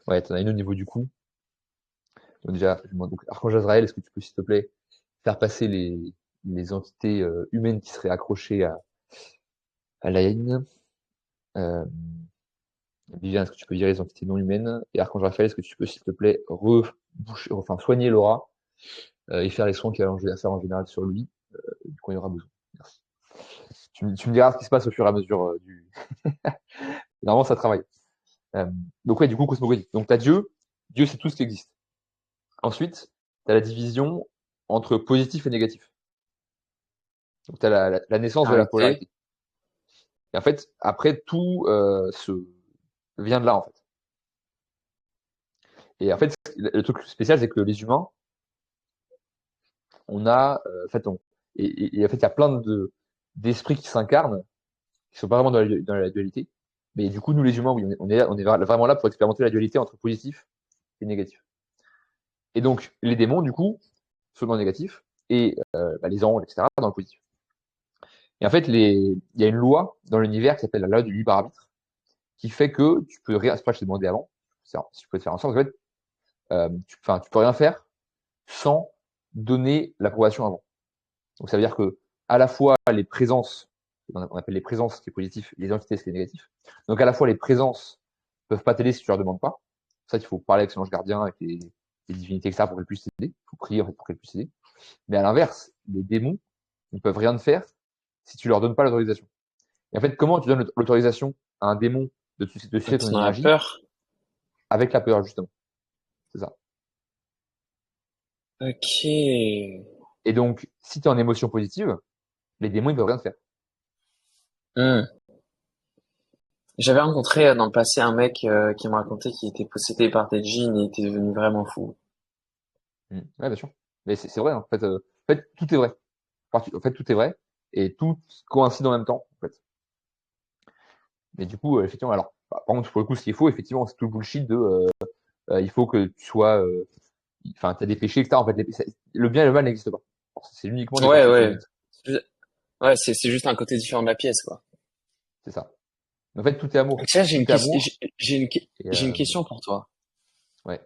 Ouais, t'en as une au niveau du cou. Donc, déjà, je demande donc archange Azraël, est-ce que tu peux, s'il te plaît, faire passer les entités humaines qui seraient accrochées à la haine. Euh, Viviane, est-ce que tu peux virer les entités non humaines? Et Archange Raphaël, est-ce que tu peux, s'il te plaît, soigner Laura et faire les soins qu'il y a à faire en général sur lui, quand il y aura besoin. Merci. Tu me diras ce qui se passe au fur et à mesure du. Normalement, ça travaille. Euh, donc ouais, du coup, cosmogonie. Donc t'as Dieu. Dieu, c'est tout ce qui existe. Ensuite, t'as la division entre positif et négatif. Donc t'as la naissance de Ah, la ok. polarité. Et en fait, après, tout vient de là, en fait. Et en fait, le truc spécial, c'est que les humains, on a, en fait, et en fait, il y a plein d'esprits qui s'incarnent, qui sont pas vraiment dans la dualité. Mais du coup, nous, les humains, oui, on est vraiment là pour expérimenter la dualité entre positif et négatif. Et donc, les démons, du coup, sont dans le négatif, et les anges, etc., dans le positif. Et en fait, il y a une loi dans l'univers qui s'appelle la loi du libre arbitre, qui fait que tu peux rien, c'est pas que je t'ai demandé avant, si tu peux te faire en sorte, en fait, tu peux rien faire sans donner l'approbation avant. Donc ça veut dire que à la fois les présences, on appelle les présences ce qui est positif, les entités ce qui est négatif. Donc à la fois les présences peuvent pas t'aider si tu leur demandes pas. C'est ça qu'il faut parler avec son ange gardien, avec les divinités, etc. pour qu'elles puissent t'aider. Il faut prier en fait, pour qu'elles puissent t'aider. Mais à l'inverse, les démons, ils peuvent rien te faire si tu leur donnes pas l'autorisation. Et en fait, comment tu donnes l'autorisation à un démon de sucer ton Dans la énergie? peur. Avec la peur, justement. C'est ça. Ok. Et donc, si tu es en émotion positive, les démons, ils peuvent rien te faire. Hmm. J'avais rencontré dans le passé un mec qui me racontait qu'il était possédé par des djinns et était devenu vraiment fou. Ouais, bien sûr. Mais c'est vrai, hein. En fait, tout est vrai. En fait, tout est vrai. Et tout coïncide en même temps, en fait. Mais du coup, effectivement, alors, par contre, pour le coup, ce qu'il faut, effectivement, c'est tout le bullshit de, il faut que tu sois, enfin, t'as des péchés, etc. En fait, le bien et le mal n'existent pas. C'est uniquement des Ouais, perceptions ouais. humaines. Ouais, c'est juste un côté différent de la pièce, quoi. C'est ça. En fait, tout est amour. Tiens, Tout est amour. Et, j'ai une question pour toi. ouais.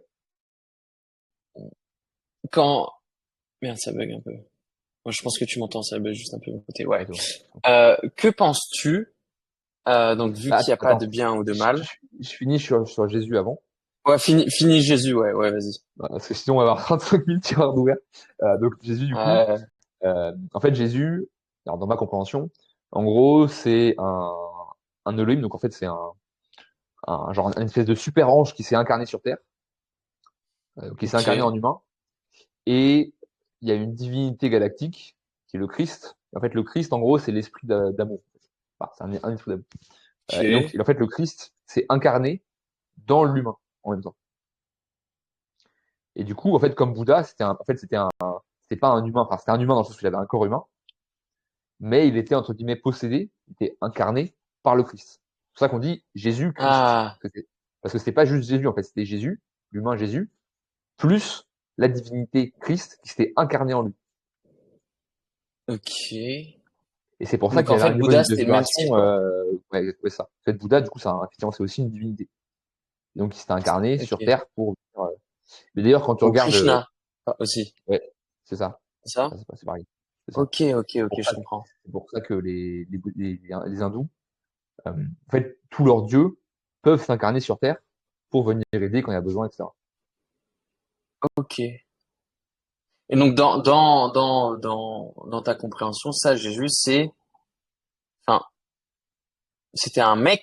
Quand, merde, ça bug un peu. Moi, je pense que tu m'entends, ça bug juste un peu de mon côté. Ouais, Ouais. c'est bon. Que penses-tu, donc vu Bah, qu'il n'y a pas de attends. bien ou de mal. Je finis sur Jésus avant. Ouais, fini Jésus, ouais, ouais, vas-y. Parce que sinon, on va avoir 35 000 tireurs d'ouvert. Donc, Jésus, du coup, Euh, en fait, Jésus, alors dans ma compréhension, en gros, c'est un Elohim, donc en fait, c'est genre une espèce de super ange qui s'est incarné sur Terre, qui s'est ok. incarné en humain, et il y a une divinité galactique qui est le Christ. Et en fait, le Christ, en gros, c'est l'esprit d'amour. Enfin, c'est un esprit d'amour. Et donc, Ok. en fait, le Christ s'est incarné dans l'humain en même temps. Et du coup, en fait, comme Bouddha, c'était pas un humain, enfin, c'était un humain dans le sens où il avait un corps humain, mais il était entre guillemets possédé, il était incarné par le Christ. C'est pour ça qu'on dit Jésus-Christ. Ah, Parce que c'était pas juste Jésus, en fait, c'était Jésus, l'humain Jésus, plus la divinité Christ qui s'était incarné en lui. ok. Et c'est pour ça Donc qu'il en avait fait, un niveau Bouddha, de c'était le même vibration, style, quoi. ouais, ça. En fait, Bouddha, du coup, effectivement, c'est aussi une divinité. Et donc, il s'était incarné sur Ok. Terre mais d'ailleurs, quand tu Ou regardes, Krishna, aussi. ouais, c'est ça. C'est ça? C'est pareil. C'est ça. Ok, ok, C'est ok, pour je ça, comprends. c'est pour ça que les hindous, en fait, tous leurs dieux peuvent s'incarner sur Terre pour venir aider quand il y a besoin, etc. Ok. Et donc dans ta compréhension, ça, Jésus, enfin, c'était un mec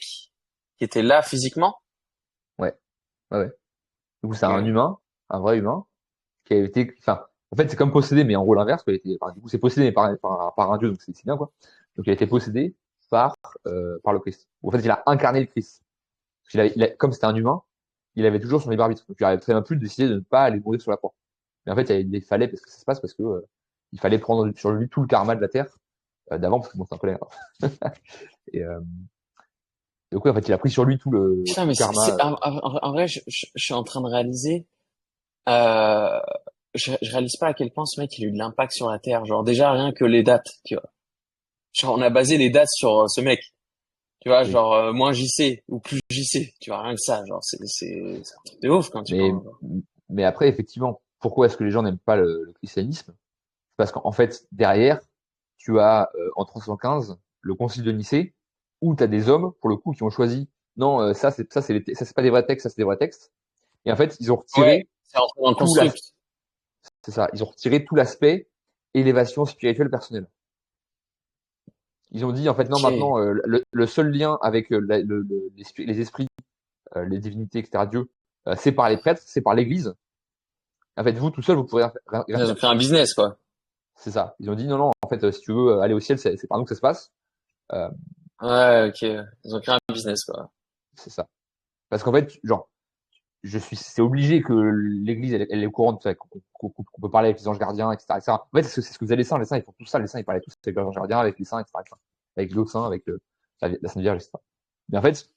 qui était là physiquement? Ouais, ouais, ouais. Du coup, c'est Ok. un humain, un vrai humain, qui a été, enfin, en fait, c'est comme possédé, mais en rôle inverse, quoi. Du coup, c'est possédé mais par un dieu, donc c'est bien, quoi. Donc, il a été possédé par, par le Christ. En fait, il a incarné le Christ. Parce comme c'était un humain, il avait toujours son libre arbitre. Donc, il aurait très bien pu décider de ne pas aller mourir sur la croix. Mais en fait, il fallait, parce que ça se passe, parce que il fallait prendre sur lui tout le karma de la terre d'avant, parce que bon, c'est un peu et donc, ouais, en fait, il a pris sur lui Putain, tout mais le karma. en vrai, je suis en train de réaliser, euh, je réalise pas à quel point ce mec, il a eu de l'impact sur la Terre. Genre, déjà, rien que les dates, tu vois. Genre, on a basé les dates sur ce mec. Tu vois, Oui. genre, moins JC, ou plus JC. Tu vois, rien que ça, genre, c'est un truc de ouf quand tu Mais, penses. mais après, effectivement, pourquoi est-ce que les gens n'aiment pas le christianisme? Parce qu'en fait, derrière, tu as en 315 le concile de Nicée où tu as des hommes, pour le coup, qui ont choisi, non, ça, c'est pas des vrais textes, ça, c'est des vrais textes. Et en fait, ils ont Ouais, retiré c'est rentré dans le tout l'aspect, construct. c'est ça, ils ont retiré tout l'aspect élévation spirituelle personnelle. Ils ont dit, en fait, non, Ok. maintenant, le seul lien avec les esprits, les divinités, etc., Dieu, c'est par les prêtres, c'est par l'Église. En fait, vous, tout seul, vous pourrez rien Ils ont faire. fait un business, quoi. C'est ça. Ils ont dit, non, non, en fait, si tu veux aller au ciel, c'est par nous que ça se passe. Euh, Ouais, ok. Ils ont créé un business, quoi. c'est ça. Parce qu'en fait, genre, c'est obligé que l'Église, elle est au courant de ça, qu'on peut parler avec les anges gardiens, etc., etc. En fait, c'est ce que faisaient les saints, ils font tout ça, les saints, ils parlaient tous avec les anges gardiens, avec les saints, etc., etc. Avec l'autre saint, avec la Sainte Vierge, etc. Mais en fait,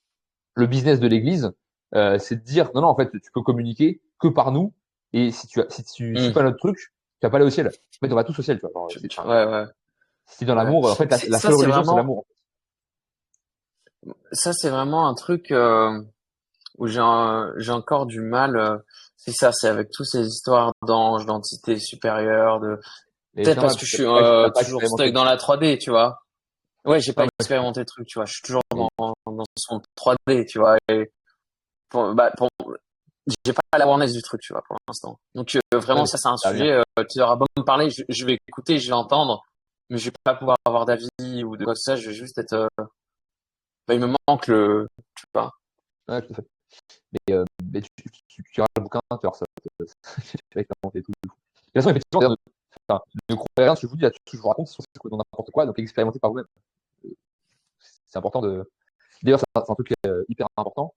le business de l'Église, c'est de dire, non, non, en fait, tu peux communiquer que par nous, et si tu suis Hmm. pas notre truc, tu vas pas aller au ciel. En fait, on va tous au ciel, tu vois. Genre, enfin, Ouais, ouais, si t'es dans ouais. l'amour, en fait, la Ça, seule c'est religion, c'est vraiment, l'amour. ça, c'est vraiment un truc où j'ai encore du mal. C'est ça, c'est avec toutes ces histoires d'anges, d'entités supérieures, de Et c'est peut-être parce normal, que parce je que suis t'as pas toujours stuck expérimenté. dans la 3D, tu vois. Ouais, j'ai pas Non, mais, expérimenté le truc, tu vois. Je suis toujours mais dans son 3D, tu vois. Et j'ai pas l'awareness du truc, tu vois, pour l'instant. Donc ouais, vraiment, mais ça, c'est un ça va venir. sujet. Tu auras beau me parler, je vais écouter, je vais entendre, mais je vais pas pouvoir avoir d'avis ou de quoi que ce soit. Je vais juste être. Il me manque le. Je sais pas. Ouais, tout à fait. Mais tu iras le bouquin, tu vas voir ça. Tu vas expérimenter tout. De toute façon, effectivement, d'ailleurs, enfin, ne croyez rien, ce que je vous dis, là, tout ce que je vous raconte, c'est dans n'importe quoi, donc expérimentez par vous-même. Euh, C'est important de. D'ailleurs, c'est un truc hyper important.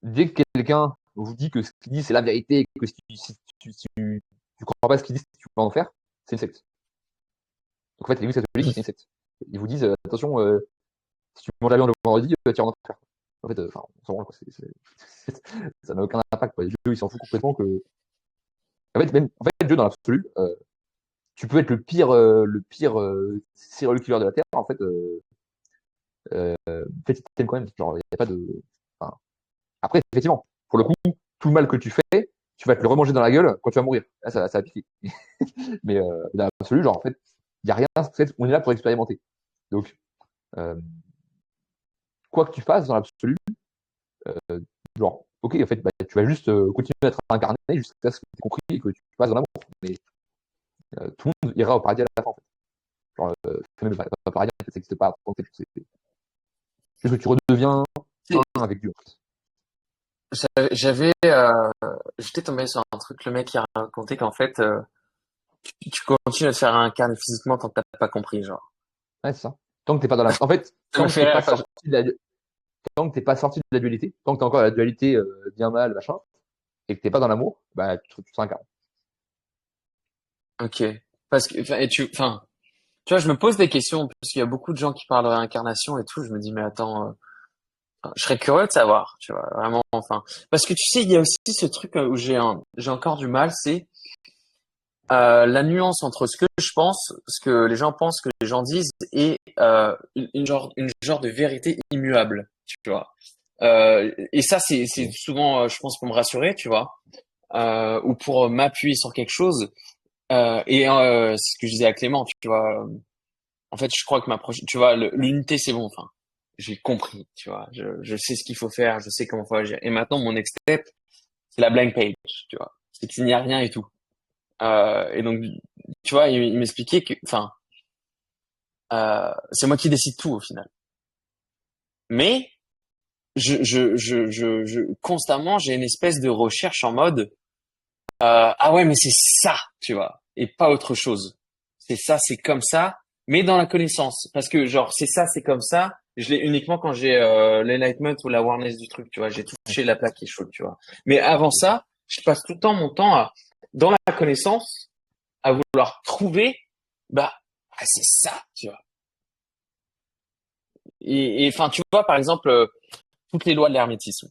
Dès que quelqu'un vous dit que ce qu'il dit, c'est la vérité, et que si tu crois pas ce qu'il dit, tu vas en faire, c'est une secte. Donc en fait, l'église catholique, c'est une secte. Ils vous disent, attention, si tu manges la viande le vendredi, tu vas en enfer. En fait, enfin, on s'en rend compte, ça n'a aucun impact, quoi. Dieu, il s'en fout complètement que. En fait, Dieu, dans l'absolu, tu peux être le pire serial killer de la Terre, en fait, il t'aime quand même. Genre, il n'y a pas de. Enfin, après, effectivement, pour le coup, tout le mal que tu fais, tu vas te le remanger dans la gueule quand tu vas mourir. Là, ça va piquer. Mais dans l'absolu, genre, en fait, il n'y a rien. En fait, on est là pour expérimenter. Donc, euh, quoi que tu fasses dans l'absolu, euh, genre, ok, en fait, bah, tu vas juste continuer à être incarné jusqu'à ce que tu aies compris et que tu passes dans l'amour. Mais tout le monde ira au paradis à la fin, en fait. Genre, même le paradis, en fait, ça n'existe pas. En fait, c'est juste que tu redeviens un avec Dieu. En fait. J'étais tombé sur un truc, le mec qui a raconté qu'en fait, tu continues à te faire incarner physiquement tant que t'as pas compris, genre. Ouais, c'est ça. Tant que t'es pas dans la. En fait, Ça me fait rire. Enfin, tant que t'es pas sorti de la dualité, tant que t'es encore dans la dualité bien mal, machin, et que t'es pas dans l'amour, bah, tu t'incarnes. ok. Parce que, tu vois, je me pose des questions parce qu'il y a beaucoup de gens qui parlent de réincarnation et tout. Je me dis, mais attends, je serais curieux de savoir, tu vois, vraiment, enfin, parce que tu sais, il y a aussi ce truc où j'ai encore du mal, c'est la nuance entre ce que je pense, ce que les gens pensent, ce que les gens disent, et une genre de vérité immuable, tu vois. Et ça, c'est Et, souvent, je pense, pour me rassurer, tu vois, ou pour m'appuyer sur quelque chose. C'est ce que je disais à Clément, tu vois. En fait, je crois que tu vois, l'unité, c'est bon. Enfin, j'ai compris, tu vois. Je sais ce qu'il faut faire, je sais comment faut agir. Et maintenant, mon next step, c'est la blank page, tu vois. C'est qu'il n'y a rien et tout. Et donc, tu vois, il m'expliquait que, enfin, c'est moi qui décide tout au final. Mais constamment, j'ai une espèce de recherche en mode, ah ouais, mais c'est ça, tu vois, et pas autre chose. C'est ça, c'est comme ça, mais dans la connaissance. Parce que genre, c'est ça, c'est comme ça. Je l'ai uniquement quand j'ai l'enlightenment ou l'awareness du truc, tu vois. J'ai touché la plaque qui est chaude, tu vois. Mais avant ça, je passe tout le temps mon temps dans la connaissance, à vouloir trouver, bah, c'est ça, tu vois. Et enfin, tu vois, par exemple, toutes les lois de l'hermétisme.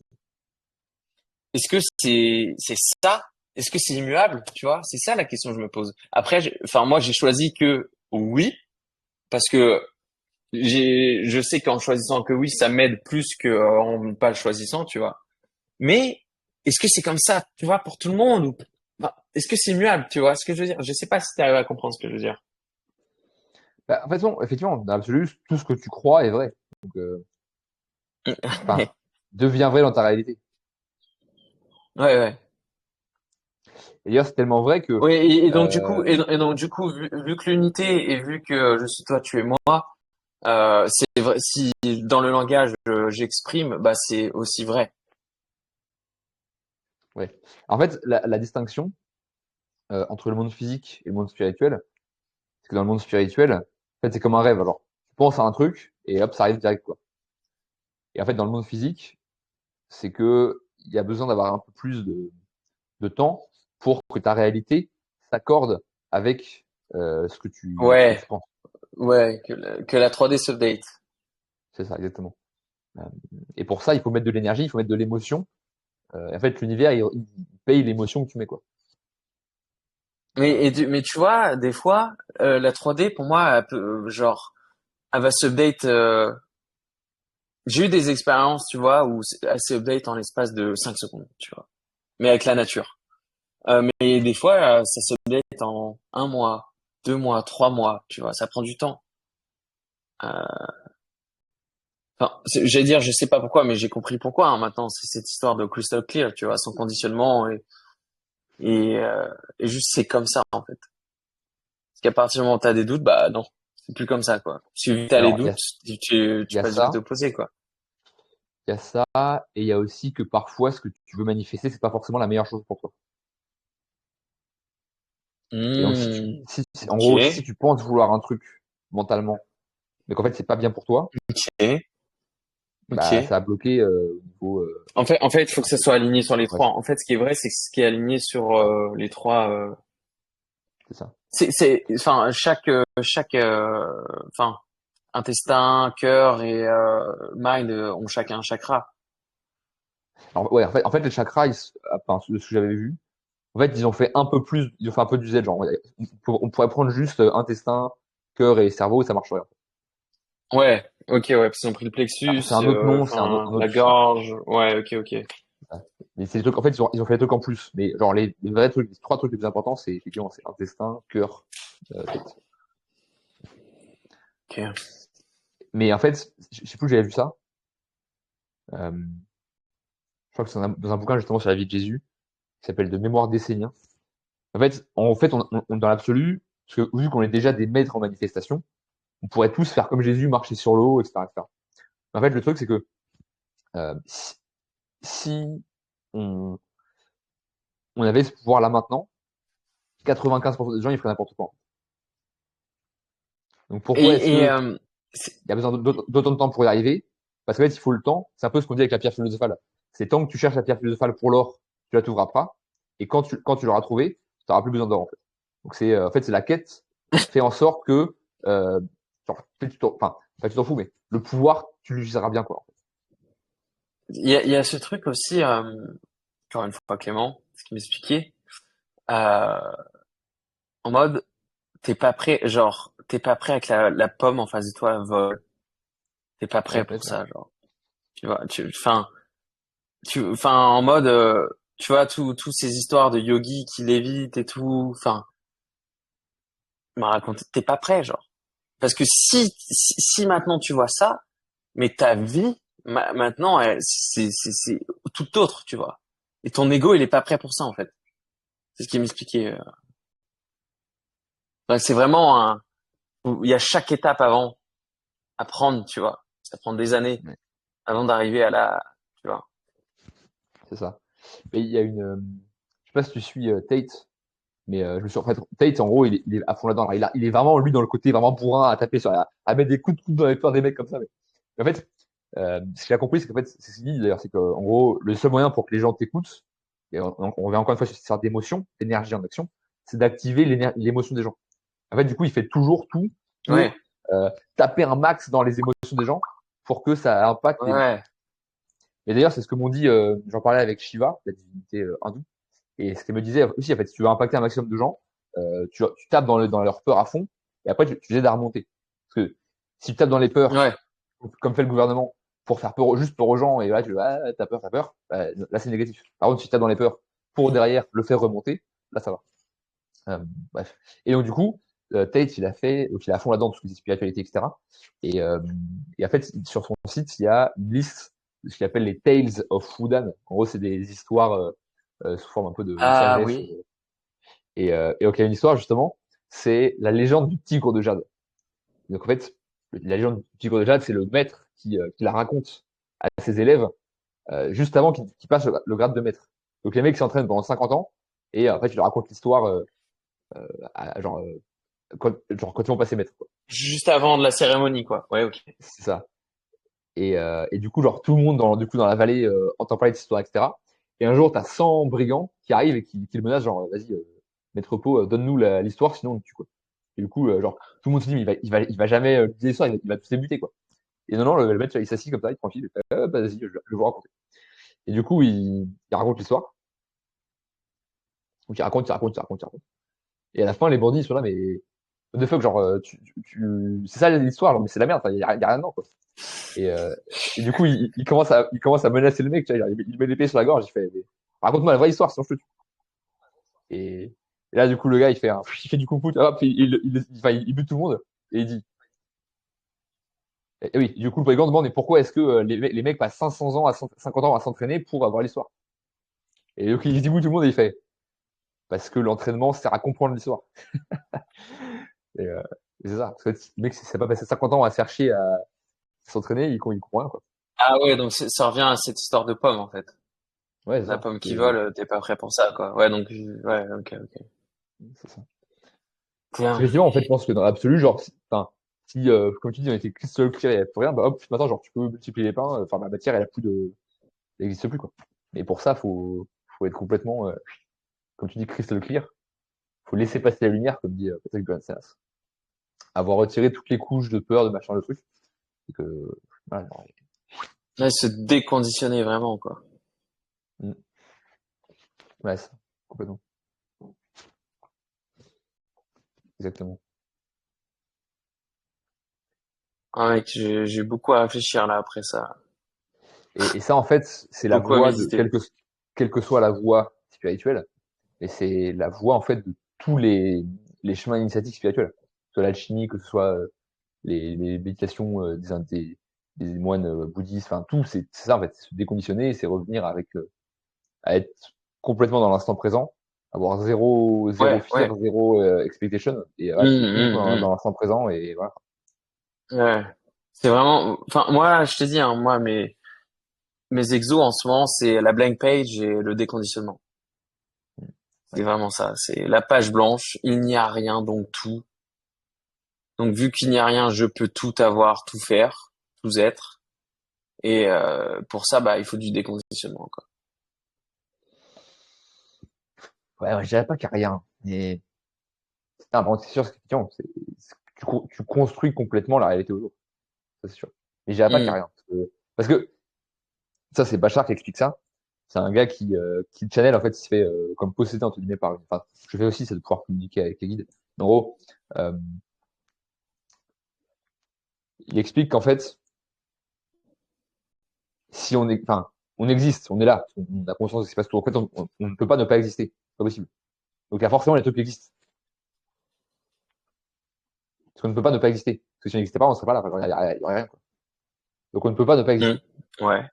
Est-ce que c'est ça? Est-ce que c'est immuable? Tu vois, c'est ça la question que je me pose. Après, enfin, moi, j'ai choisi que oui, parce que je sais qu'en choisissant que oui, ça m'aide plus que en pas le choisissant, tu vois. Mais est-ce que c'est comme ça, tu vois, pour tout le monde ou enfin, est-ce que c'est immuable, tu vois ce que je veux dire? Je sais pas si tu arrives à comprendre ce que je veux dire. bah, en fait, non, effectivement, dans l'absolu, tout ce que tu crois est vrai. Donc, enfin, devient vrai dans ta réalité. Ouais, ouais. Et d'ailleurs, c'est tellement vrai que, Oui, et donc du coup, euh, et donc du coup, vu que l'unité et vu que je suis toi, tu es moi, c'est vrai. Si dans le langage j'exprime, bah c'est aussi vrai. ouais. En fait, la distinction entre le monde physique et le monde spirituel, c'est que dans le monde spirituel, en fait, c'est comme un rêve. Alors, tu penses à un truc et hop, ça arrive direct, quoi. Et en fait, dans le monde physique, c'est que il y a besoin d'avoir un peu plus de temps pour que ta réalité s'accorde avec ce que Ouais, tu penses. ouais, que la 3D s'update. C'est ça, exactement. Euh, et pour ça, il faut mettre de l'énergie, il faut mettre de l'émotion. Et en fait, l'univers, il paye l'émotion que tu mets, quoi. Mais tu vois, des fois, la 3D pour moi, elle peut, genre, elle va s'update. J'ai eu des expériences, tu vois, où elle s'update en l'espace de 5 secondes, tu vois, mais avec la nature. Mais des fois, ça s'update en un mois, 2 mois, 3 mois, tu vois, ça prend du temps. Euh, Enfin, j'allais dire, je sais pas pourquoi, mais j'ai compris pourquoi, hein, maintenant. C'est cette histoire de crystal clear, tu vois, sans conditionnement et, euh, et juste c'est comme ça en fait. Parce qu'à partir du moment où t'as des doutes, bah non, c'est plus comme ça quoi. Si t'as les Alors, doutes, il tu y a passes du côté ça, opposé quoi. il y a ça, et il y a aussi que parfois, ce que tu veux manifester, c'est pas forcément la meilleure chose pour toi. Et donc, Hmm, en ok, gros, si tu penses vouloir un truc mentalement, mais qu'en fait, c'est pas bien pour toi, ok, bah, ok. ça a bloqué au niveau, En fait, il faut que ça soit aligné sur les trois. progression. En fait, ce qui est vrai, c'est que ce qui est aligné sur les trois, C'est ça. enfin, enfin, intestin, cœur et mind ont chacun un chakra. Alors, ouais, en fait, les chakras, enfin, de ce que j'avais vu, en fait, ils ont fait un peu plus, ils ont fait un peu d'usage. Genre, on pourrait prendre juste intestin, cœur et cerveau et ça marcherait. Ouais, ok, ouais, parce qu'ils ont pris le Alors, plexus, c'est un autre nom, c'est enfin, un la autre. gorge. Ouais, ok, ok. Mais c'est des trucs, en fait, ils ont fait des trucs en plus. Mais genre, les vrais trucs, les trois trucs les plus importants, c'est effectivement, c'est intestin, cœur, tête. Ok. Mais en fait, je sais plus où j'avais vu ça. Euh, je crois que c'est dans un bouquin justement sur la vie de Jésus, qui s'appelle De mémoire d'Esséniens. En fait, dans l'absolu, parce que vu qu'on est déjà des maîtres en manifestation, on pourrait tous faire comme Jésus, marcher sur l'eau, etc., etc. En fait, le truc, c'est que si on, on avait ce pouvoir là maintenant, 95% des gens, ils feraient n'importe quoi. Donc pourquoi est-ce Et que il y a besoin d'autant de temps pour y arriver? Parce qu'en fait, il faut le temps. C'est un peu ce qu'on dit avec la pierre philosophale. C'est tant que tu cherches la pierre philosophale pour l'or, tu la trouveras pas. Et quand tu l'auras trouvée, tu n'auras plus besoin d'or, en fait. Donc en fait, c'est la quête fait en sorte que, genre, enfin, pas que tu t'en fous, mais le pouvoir, tu l'utiliseras bien, quoi. il y a ce truc aussi, encore une fois, Clément, ce qui m'expliquait, en mode, t'es pas prêt, genre, t'es pas prêt avec la pomme en face de toi, vol. T'es pas Ouais, prêt pour peut-être, ouais. ça, genre. Tu vois, enfin, en mode, tu vois, tous ces histoires de yogis qui lévitent et tout, enfin, m'a raconté, t'es pas prêt, genre. Parce que si maintenant tu vois ça, mais ta vie, maintenant, c'est tout autre, tu vois. Et ton ego, il est pas prêt pour ça, en fait. C'est ce qu'il m'expliquait. Donc, c'est vraiment il y a chaque étape avant à prendre, tu vois. Ça prend des années Ouais, avant d'arriver à tu vois. c'est ça. Mais il y a je sais pas si tu suis Tate, mais je me suis en fait, Tate, en gros, il est à fond là-dedans. Alors, il est vraiment, lui, dans le côté vraiment bourrin, à taper à mettre des coups de coude dans les peurs des mecs comme ça. Mais en fait, ce qu'il a compris, c'est qu'en fait, c'est ce qu'il dit d'ailleurs, c'est qu'en gros, le seul moyen pour que les gens t'écoutent, et on revient encore une fois sur cette histoire d'émotion, d'énergie en action, c'est d'activer l'émotion des gens. En fait, du coup, il fait toujours tout Ouais, pour taper un max dans les émotions des gens pour que ça impacte les gens. ouais, Et d'ailleurs, c'est ce que m'ont dit, j'en parlais avec Shiva, la divinité hindoue, et ce qu'elle me disait aussi, en fait, si tu veux impacter un maximum de gens, tu tapes dans leur peur à fond, et après, tu les aides à remonter. Parce que si tu tapes dans les peurs, ouais, comme fait le gouvernement, pour faire peur, juste peur aux gens, et là, t'as peur, bah, là, c'est négatif. Par contre, si tu tapes dans les peurs pour derrière le faire remonter, là, ça va. Euh, bref. Et donc, du coup, Tate, donc il est à fond là-dedans, tout ce qui est spiritualité, etc. Et, euh, et en fait, sur son site, il y a une liste de ce qu'il appelle les Tales of Wudang. En gros, c'est des histoires sous forme un peu de Ah sagesse. oui. Et donc, il y a une histoire, justement, c'est la légende du tigre de Jade. Donc, en fait, la légende du tigre de Jade, c'est le maître qui la raconte à ses élèves juste avant qu'ils passent le grade de maître. Donc, les mecs s'entraînent pendant 50 ans et en fait, tu leur racontes l'histoire genre, quand ils vont passer maître, quoi. Juste avant de la cérémonie, quoi. Ouais, ok. C'est ça. Et du coup, genre, tout le monde dans la vallée entend parler de cette histoire, etc. Et un jour, t'as 100 brigands qui arrivent et qui le menacent, genre, vas-y, maître Po, donne-nous l'histoire, sinon on te tue, quoi. Et du coup, genre, tout le monde se dit, mais il va jamais dire l'histoire, il va tous les buter, quoi. Et non, non, le mec, il s'assit comme ça, il est tranquille, il fait, bah, vas-y, je vais vous raconter. Et du coup, il raconte l'histoire. Donc, il raconte. Et à la fin, les bandits, ils sont là, mais, what the fuck, genre, c'est ça l'histoire, genre, mais c'est la merde, y a rien dedans, quoi. Et, euh, et du coup, il commence à menacer le mec, tu vois, il met l'épée sur la gorge, il fait, mais, raconte-moi la vraie histoire, sinon je te tue. Et, et là, du coup, le gars, il fait du kung fu, hop, enfin, il bute tout le monde, et il dit, et oui, du coup, le brigand demande, mais pourquoi est-ce que les mecs passent 500 ans 50 ans à s'entraîner pour avoir l'histoire? Et donc, il dit oui, tout le monde, et il fait, parce que l'entraînement sert à comprendre l'histoire. Et, euh, et c'est ça, parce que le mec, si ça pas passé 50 ans à chercher à s'entraîner, il comprend rien, quoi. Ah ouais, donc ça revient à cette histoire de pomme, en fait. Ouais, c'est La ça. pomme qui vole, t'es pas prêt pour ça, quoi. Ouais, donc, ouais, ok, ok. C'est ça. Tiens. Effectivement, en fait, je pense que dans l'absolu, genre, enfin, si, comme tu dis, on était crystal clear, il n'y a plus rien, bah hop, maintenant, genre, tu peux multiplier les pains, enfin, la matière, elle n'existe plus, quoi. Mais pour ça, faut être complètement, comme tu dis, crystal clear. Faut laisser passer la lumière, comme dit Patrick Johannes. Avoir retiré toutes les couches de peur, de machin, de truc. Et que, voilà, genre, Là, se déconditionner vraiment, quoi. mm, ouais, ça, complètement. Exactement. Ah, mec, j'ai beaucoup à réfléchir, là, après ça. Et ça, en fait, c'est la Beaucoup à voie de, méditer. quelle que soit la voie spirituelle, et c'est la voie, en fait, de tous les chemins initiatiques spirituels. Que ce soit l'alchimie, que ce soit les méditations des moines bouddhistes, enfin tout, c'est ça en fait, c'est se déconditionner, c'est revenir à être complètement dans l'instant présent, avoir zéro Ouais, fear, ouais. zéro expectation, et voilà, t'es uniquement dans l'instant présent et voilà. Ouais. C'est vraiment, enfin, moi, je te dis, hein, moi, mes exos en ce moment, c'est la blank page et le déconditionnement. C'est Ouais. vraiment ça. C'est la page blanche. Il n'y a rien, donc tout. Donc, vu qu'il n'y a rien, je peux tout avoir, tout faire, tout être. Et pour ça, bah, il faut du déconditionnement, quoi. Ouais, je dirais pas qu'il y a rien, mais ah, bon, c'est sûr, tu construis complètement la réalité aujourd'hui, ça c'est sûr. Mais je dirais pas qu'il y a Hmm. rien, parce que ça c'est Bachar qui explique ça. C'est un gars qui channel en fait, il se fait comme possédé entre guillemets par une. Enfin, je fais aussi, c'est de pouvoir communiquer avec les guides. En gros, euh, il explique qu'en fait, si on est, enfin, on existe, on est là, on a conscience de ce qui se passe tout. En fait, on ne peut pas ne pas exister, c'est pas possible. Donc il y a forcément les trucs qui existent, parce qu'on ne peut pas ne pas exister. Parce que si on n'existait pas, on serait pas là. Enfin, il y aurait rien, quoi. Donc on ne peut pas ne pas Hmm. exister. Ouais.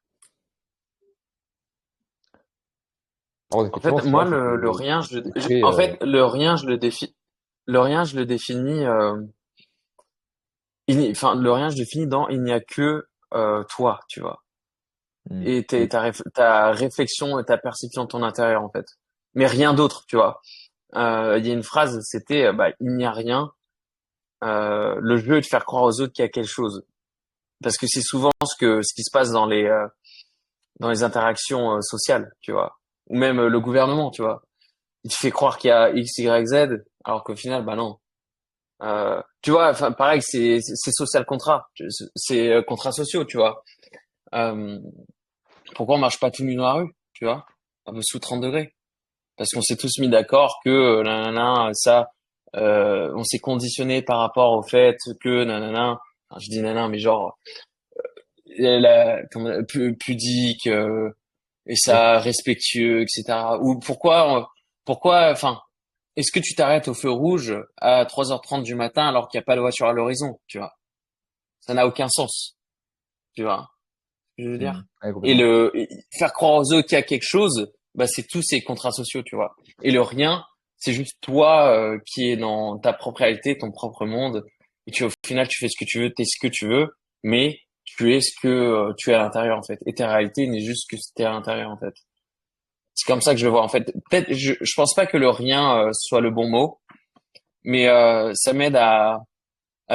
Alors En effectivement, fait, ce qu'il y moi, a, c'est que le rien, c'est très, en fait, le rien, le rien, je le définis, enfin, le rien, je le définis dans il n'y a que toi, tu vois. hmm, Et oui, ta réflexion et ta perception de ton intérieur, en fait. Mais rien d'autre, tu vois. Il y a une phrase, c'était, bah, il n'y a rien. Le jeu est de faire croire aux autres qu'il y a quelque chose. Parce que c'est souvent ce qui se passe dans les interactions sociales, tu vois. Ou même le gouvernement, tu vois. Il te fait croire qu'il y a X, Y, Z, alors qu'au final, bah non. Tu vois, enfin, pareil, c'est social contrat. C'est contrats sociaux, tu vois. Euh, Pourquoi on marche pas tout nu dans la rue, tu vois, un peu sous 30 degrés? Parce qu'on s'est tous mis d'accord que nanana, ça, on s'est conditionné par rapport au fait que nanana, enfin, je dis nanana, mais genre pudique et oui, ça respectueux, etc. Ou pourquoi, enfin, est-ce que tu t'arrêtes au feu rouge à 3h30 du matin alors qu'il n'y a pas de voiture à l'horizon, tu vois? Ça n'a aucun sens, tu vois, ce que je veux dire. Ouais, Et complètement. faire croire aux autres qu'il y a quelque chose, bah, c'est tous ces contrats sociaux, tu vois. Et le rien, c'est juste toi, qui est dans ta propre réalité, ton propre monde. Et au final, tu fais ce que tu veux, t'es ce que tu veux, mais tu es ce que tu es à l'intérieur, en fait. Et ta réalité n'est juste que ce que t'es à l'intérieur, en fait. C'est comme ça que je le vois, en fait. Peut-être, je pense pas que le rien, soit le bon mot, mais ça m'aide à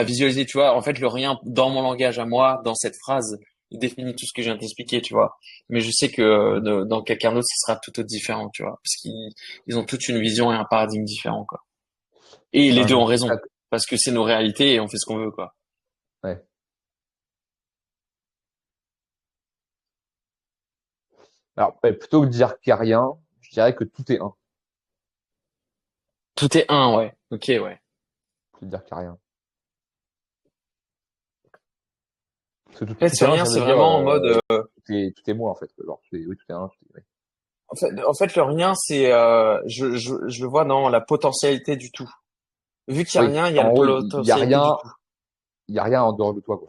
visualiser, tu vois. En fait, le rien dans mon langage à moi, dans cette phrase, il définit tout ce que je viens de t'expliquer, tu vois. Mais je sais que dans quelqu'un d'autre, ce sera tout autre différent, tu vois, parce qu'ils ont toute une vision et un paradigme différent, quoi. Et les Enfin, deux je ont suis raison, d'accord. parce que c'est nos réalités et on fait ce qu'on veut, quoi. Ouais. Alors, ouais, plutôt que de dire qu'il n'y a rien, je dirais que tout est un. Tout est un, ouais. Ok, ouais. Plutôt que de dire qu'il n'y a rien. Parce que En fait, tout ce est un, rien, ça veut c'est dire vraiment en mode. tout est moi, en fait. Genre, oui, tout est un. Tout est, ouais. En fait, le rien, c'est, je le vois dans la potentialité du tout. Vu qu'il y a Oui, rien, il y a en la gros, il n'y a potentialité du rien, tout. il y a rien en dehors de toi, quoi.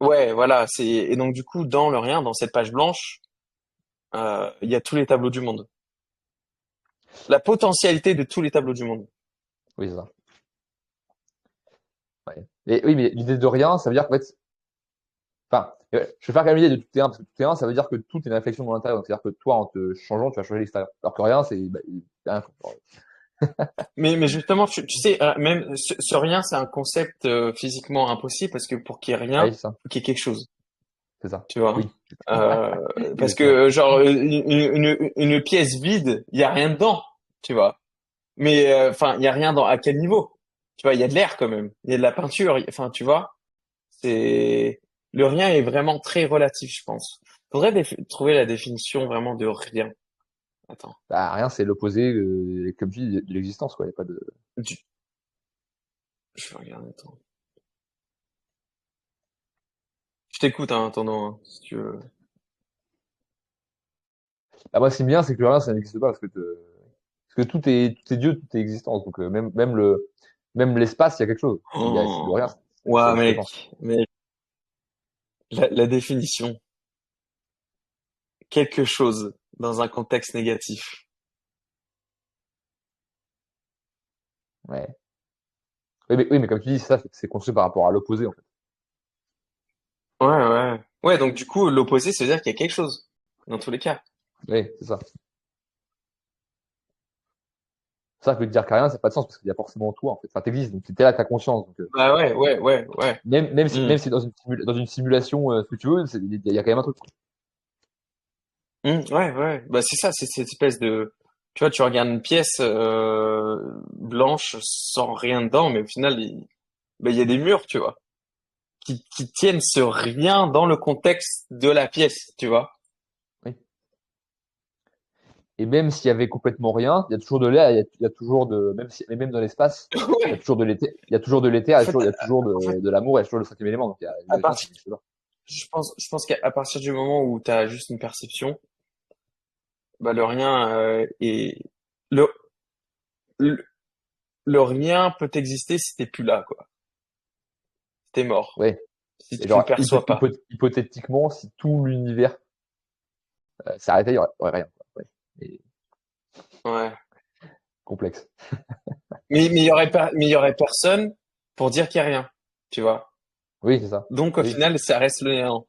Ouais, voilà. Et donc du coup, dans le rien, dans cette page blanche, il y a tous les tableaux du monde. La potentialité de tous les tableaux du monde. Oui, c'est ça. Ouais. Et oui, mais l'idée de rien, ça veut dire qu'en fait, enfin, je vais faire quand même l'idée de tout est un, parce que tout est un, ça veut dire que tout est une réflexion de l'intérieur. Donc, c'est-à-dire que toi, en te changeant, tu vas changer l'extérieur. Alors que rien, c'est, bah, rien, quoi. Mais justement, tu sais, même ce rien, c'est un concept physiquement impossible parce que pour qu'il y ait Ah rien, oui, c'est ça. faut qu'il y ait quelque chose. C'est ça. Tu vois? Oui, Parce exactement. que genre une pièce vide, il y a rien dedans. Tu vois? Mais enfin, il y a rien dans à quel niveau? Tu vois? Il y a de l'air quand même. Il y a de la peinture. Enfin, tu vois? C'est le rien est vraiment très relatif, je pense. Faudrait trouver la définition vraiment de rien. Attends. Bah, rien, c'est l'opposé, comme tu dis, de l'existence, quoi. Il y a pas de, Du- Je vais regarder. Attends. Je t'écoute hein, en attendant, hein, si tu veux. ah, moi, ce qui me vient, c'est que le rien, ça n'existe pas parce que tout est Dieu, tout est existence. Donc, même l'espace, il y a quelque chose. Le Oh, rien, ça ouais, n'existe pas. mec, la définition. Quelque chose dans un contexte négatif. Ouais. Oui, mais comme tu dis, ça, c'est construit par rapport à l'opposé, en fait. Ouais, ouais. Ouais, donc du coup, l'opposé, ça veut dire qu'il y a quelque chose. Dans tous les cas. Oui, c'est ça. Ça veut dire que rien, ça n'a pas de sens parce qu'il y a forcément toi, en fait. Enfin, t'existes, donc t'es là, t'as conscience. Donc, Bah ouais, ouais, ouais, ouais. Hmm. même si dans une simulation, ce que tu veux, il y a quand même un truc. Hmm, ouais, ouais. Bah c'est ça, c'est cette espèce de... Tu vois, tu regardes une pièce blanche sans rien dedans, mais au final, bah, il y a des murs, tu vois, qui tiennent ce rien dans le contexte de la pièce, tu vois. Oui. Et même s'il y avait complètement rien, il y a toujours de l'air, il y a toujours même si, mais même dans l'espace, il y a Ouais. toujours de l'été, il y a toujours de l'éther, En fait, il y a toujours en fait, de l'amour, il y a toujours le cinquième élément. Donc, à le rien, ça partir, n'existe pas. je pense qu'à partir du moment où tu as juste une perception, bah le rien est le, le le rien peut exister si t'es plus là, quoi. Si t'es mort, Ouais. si Et tu le genre, perçois pas. hypothétiquement, si tout l'univers s'arrêtait, il y aurait rien, quoi. Ouais. Et Ouais. complexe. Mais il y aurait pas, mais il y aurait personne pour dire qu'il y a rien, tu vois. Oui, c'est ça. Donc au Oui, final, ça reste le néant.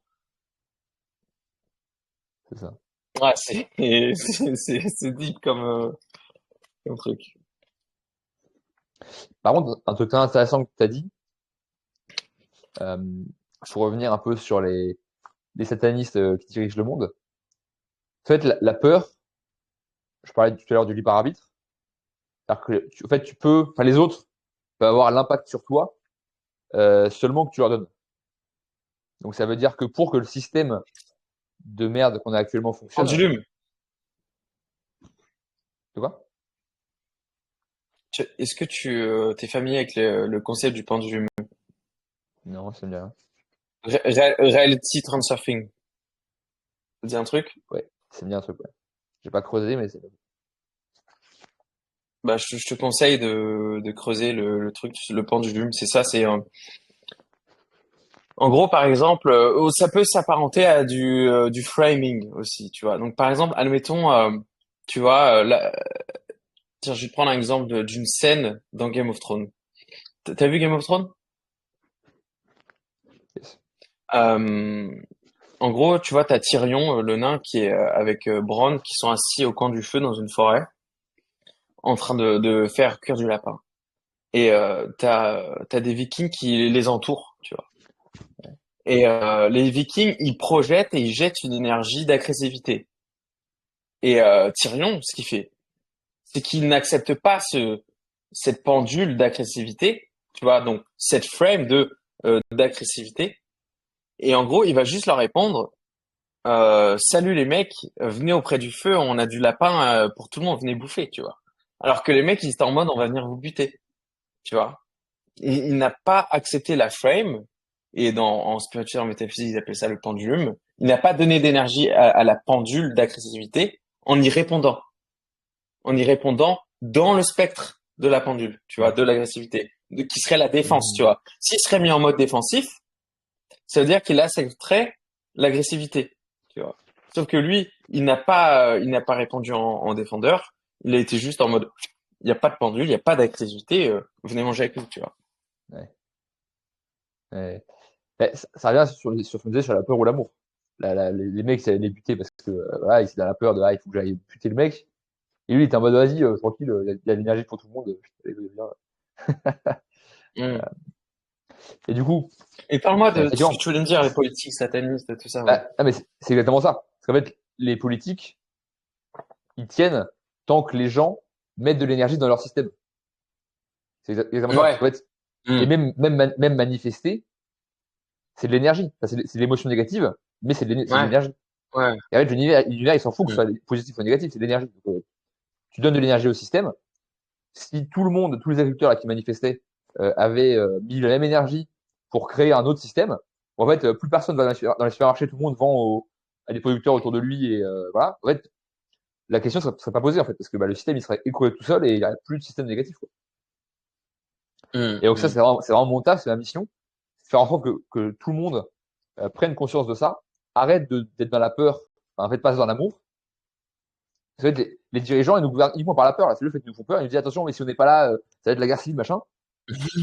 c'est ça. Ouais, c'est deep comme truc. Par contre, un truc très intéressant que tu as dit, euh, pour revenir un peu sur les satanistes qui dirigent le monde. En fait, la peur, je parlais tout à l'heure du libre arbitre, c'est-à-dire que en fait, enfin, les autres peuvent avoir l'impact sur toi seulement que tu leur donnes. Donc ça veut dire que pour que le système de merde qu'on a actuellement fonctionne, Pendulum. tu vois? Est-ce que tu t'es familier avec le concept du pendulum? Non, ça me dit rien. Reality transurfing. Ça te dit un truc? Ouais, c'est bien un truc, ouais. J'ai pas creusé, mais c'est bah, je te conseille de creuser le truc, le pendulum. C'est ça, en gros, par exemple, ça peut s'apparenter à du framing aussi, tu vois. Donc, par exemple, admettons, tu vois, tiens, je vais te prendre un exemple d'une scène dans Game of Thrones. T'as vu Game of Thrones? Yes. Euh, En gros, tu vois, t'as Tyrion, le nain, qui est avec Bronn, qui sont assis au coin du feu dans une forêt, en train de faire cuire du lapin. Et t'as des Vikings qui les entourent, tu vois. Et les Vikings, ils projettent et ils jettent une énergie d'agressivité. Et Tyrion, ce qu'il fait, c'est qu'il n'accepte pas cette pendule d'agressivité, tu vois, donc cette frame d'agressivité. Et en gros, il va juste leur répondre, salut les mecs, venez auprès du feu, on a du lapin pour tout le monde, venez bouffer, tu vois. Alors que les mecs, ils étaient en mode, on va venir vous buter, tu vois. Il n'a pas accepté la frame, et en spirituel, en métaphysique, ils appellent ça le pendulum. Il n'a pas donné d'énergie à la pendule d'agressivité en y répondant dans le spectre de la pendule, tu vois, Ouais. de l'agressivité, qui serait la défense, tu Mhm. vois. S'il serait mis en mode défensif, ça veut dire qu'il accepterait l'agressivité, tu vois. Sauf que lui, il n'a pas répondu en défendeur. Il a été juste en mode, il n'y a pas de pendule, il n'y a pas d'agressivité, venez manger avec nous, tu vois. Ouais. Ouais. Mais ça revient sur ce qu'on disait sur la peur ou l'amour. Les mecs, ça allait les buter parce que voilà, ils étaient dans la peur de il faut que j'aille buter le mec. Et lui, il était en mode vas-y, tranquille, il y a de l'énergie pour tout le monde. Allez, vous allez bien. Mm. Et du coup, Et parle-moi de ce que effectivement, tu voulais me dire, les politiques satanistes, tout ça, ouais. mais c'est exactement ça. Parce qu'en fait, les politiques, ils tiennent tant que les gens mettent de l'énergie dans leur système. C'est exactement ça. Parce Ouais. qu'en fait, et Mm. même manifester, c'est de l'énergie. Enfin, c'est de l'émotion négative, mais c'est de Ouais. l'énergie. Ouais. Et en fait, l'univers, il s'en fout que ce Mm. soit positif ou négatif, c'est de l'énergie. Donc, tu donnes de l'énergie au système. Si tout le monde, tous les agriculteurs là, qui manifestaient, avaient mis la même énergie pour créer un autre système, en fait, plus personne va dans les supermarchés, tout le monde vend à des producteurs autour de lui et voilà. En fait, la question serait pas posée en fait, parce que bah, le système il serait écroulé tout seul et il n'y a plus de système négatif. Quoi. Mm. Et donc ça, Mm. c'est vraiment mon taf, c'est ma mission, c'est faire en sorte que tout le monde prenne conscience de ça, arrête d'être dans la peur, enfin, en fait, passe dans l'amour. Parce que les dirigeants, ils nous gouvernent uniquement par la peur. Là, c'est le fait qu'ils nous font peur. Ils nous disent attention, mais si on n'est pas là, ça va être la guerre civile, machin.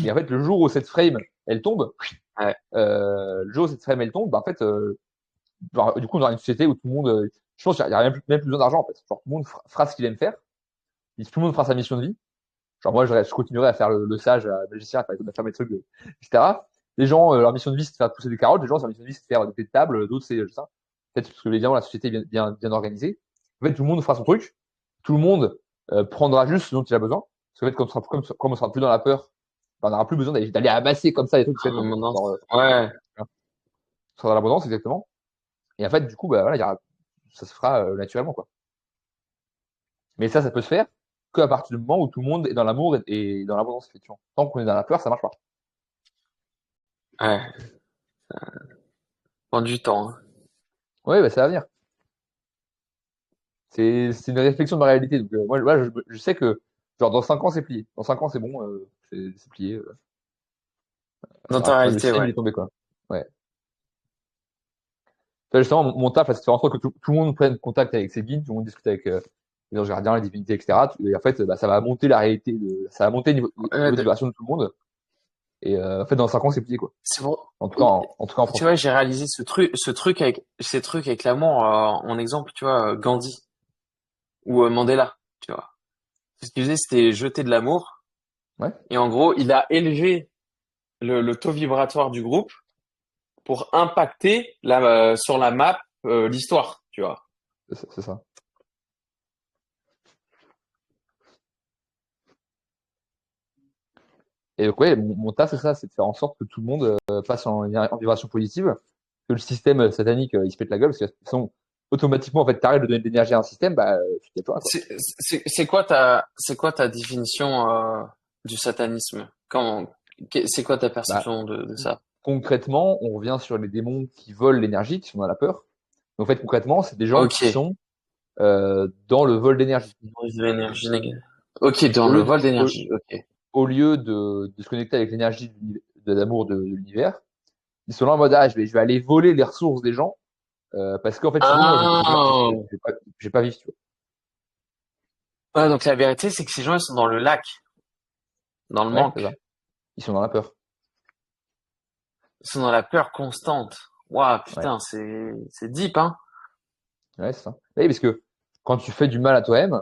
Mais en fait, le jour où cette frame, elle tombe, Ouais. le jour où cette frame, elle tombe, bah, en fait, du coup, on aura une société où tout le monde, je pense qu'il n'y a même plus besoin d'argent, en fait. Genre, tout le monde fera ce qu'il aime faire. Et tout le monde fera sa mission de vie. Genre, moi, je continuerai à faire le sage, à magicien, à faire mes trucs, etc. Les gens, leur mission de vie, c'est de faire pousser des carottes. Les gens, leur mission de vie, c'est de faire des tables. D'autres, c'est ça. Peut-être parce que évidemment, la société est bien organisée. En fait, tout le monde fera son truc. Tout le monde prendra juste ce dont il a besoin. Parce qu'en fait, comme on sera plus dans la peur, bah, on n'aura plus besoin d'aller amasser comme ça les trucs. En abondance. Genre, Ouais. on sera dans l'abondance, exactement. Et en fait, du coup, bah, voilà, ça se fera naturellement, quoi. Mais ça peut se faire qu'à partir du moment où tout le monde est dans l'amour et dans l'abondance, effectivement. Tant qu'on est dans la peur, ça marche pas. Ouais. Prend du temps, hein. Oui, bah, ça va venir. C'est une réflexion de ma réalité. Donc, moi, je sais que, genre, dans 5 ans, c'est plié. Dans 5 ans, c'est bon, c'est plié. Dans ta Le réalité, système, il ouais. est tombé, quoi. Ouais. Ça, justement, mon taf, c'est de faire en sorte que tout le monde prenne contact avec ses guides, tout le monde discute avec les anges gardiens, les divinités, etc. Et en fait, bah, ça va monter la réalité ça va monter le Ouais, niveau de vibration de tout le monde. Et en fait, dans 5 ans, c'est plié, quoi. c'est bon. En tout cas, en tout cas, en Tu France. vois, j'ai réalisé ces trucs avec l'amour, en exemple, tu vois, Gandhi ou Mandela, tu vois. Ce qu'il faisait, c'était jeter de l'amour. Ouais, Et en gros, il a élevé le taux vibratoire du groupe pour impacter sur la map, l'histoire, tu vois. c'est ça. Et donc, ouais, mon taf, c'est ça, c'est de faire en sorte que tout le monde passe en vibration positive, que le système satanique, il se pète la gueule, parce que de toute façon, automatiquement, en fait, t'arrêtes de donner de l'énergie à un système, bah, tu te déploies, quoi. C'est quoi ta définition, du satanisme? C'est quoi ta Bah, perception de ça? concrètement, on revient sur les démons qui volent l'énergie, qui sont dans la peur. Donc, en fait, concrètement, c'est des gens qui Ok. sont dans le vol d'énergie. Ils ont de l'énergie négative. Ok, dans Au le lieu de, vol au, d'énergie. Ok. au lieu de se connecter avec l'énergie de l'amour de l'univers, ils sont là en mode, ah, je vais aller voler les ressources des gens, parce qu'en fait, sinon, Ah, j'ai pas vivre, tu vois. ouais, donc la vérité, c'est que ces gens, ils sont dans le lac, dans le Ouais, c'est ça. manque. Ils sont dans la peur. Ils sont dans la peur constante. Waouh, Ouais, putain, c'est deep, hein. ouais, c'est ça. Oui, parce que quand tu fais du mal à toi-même,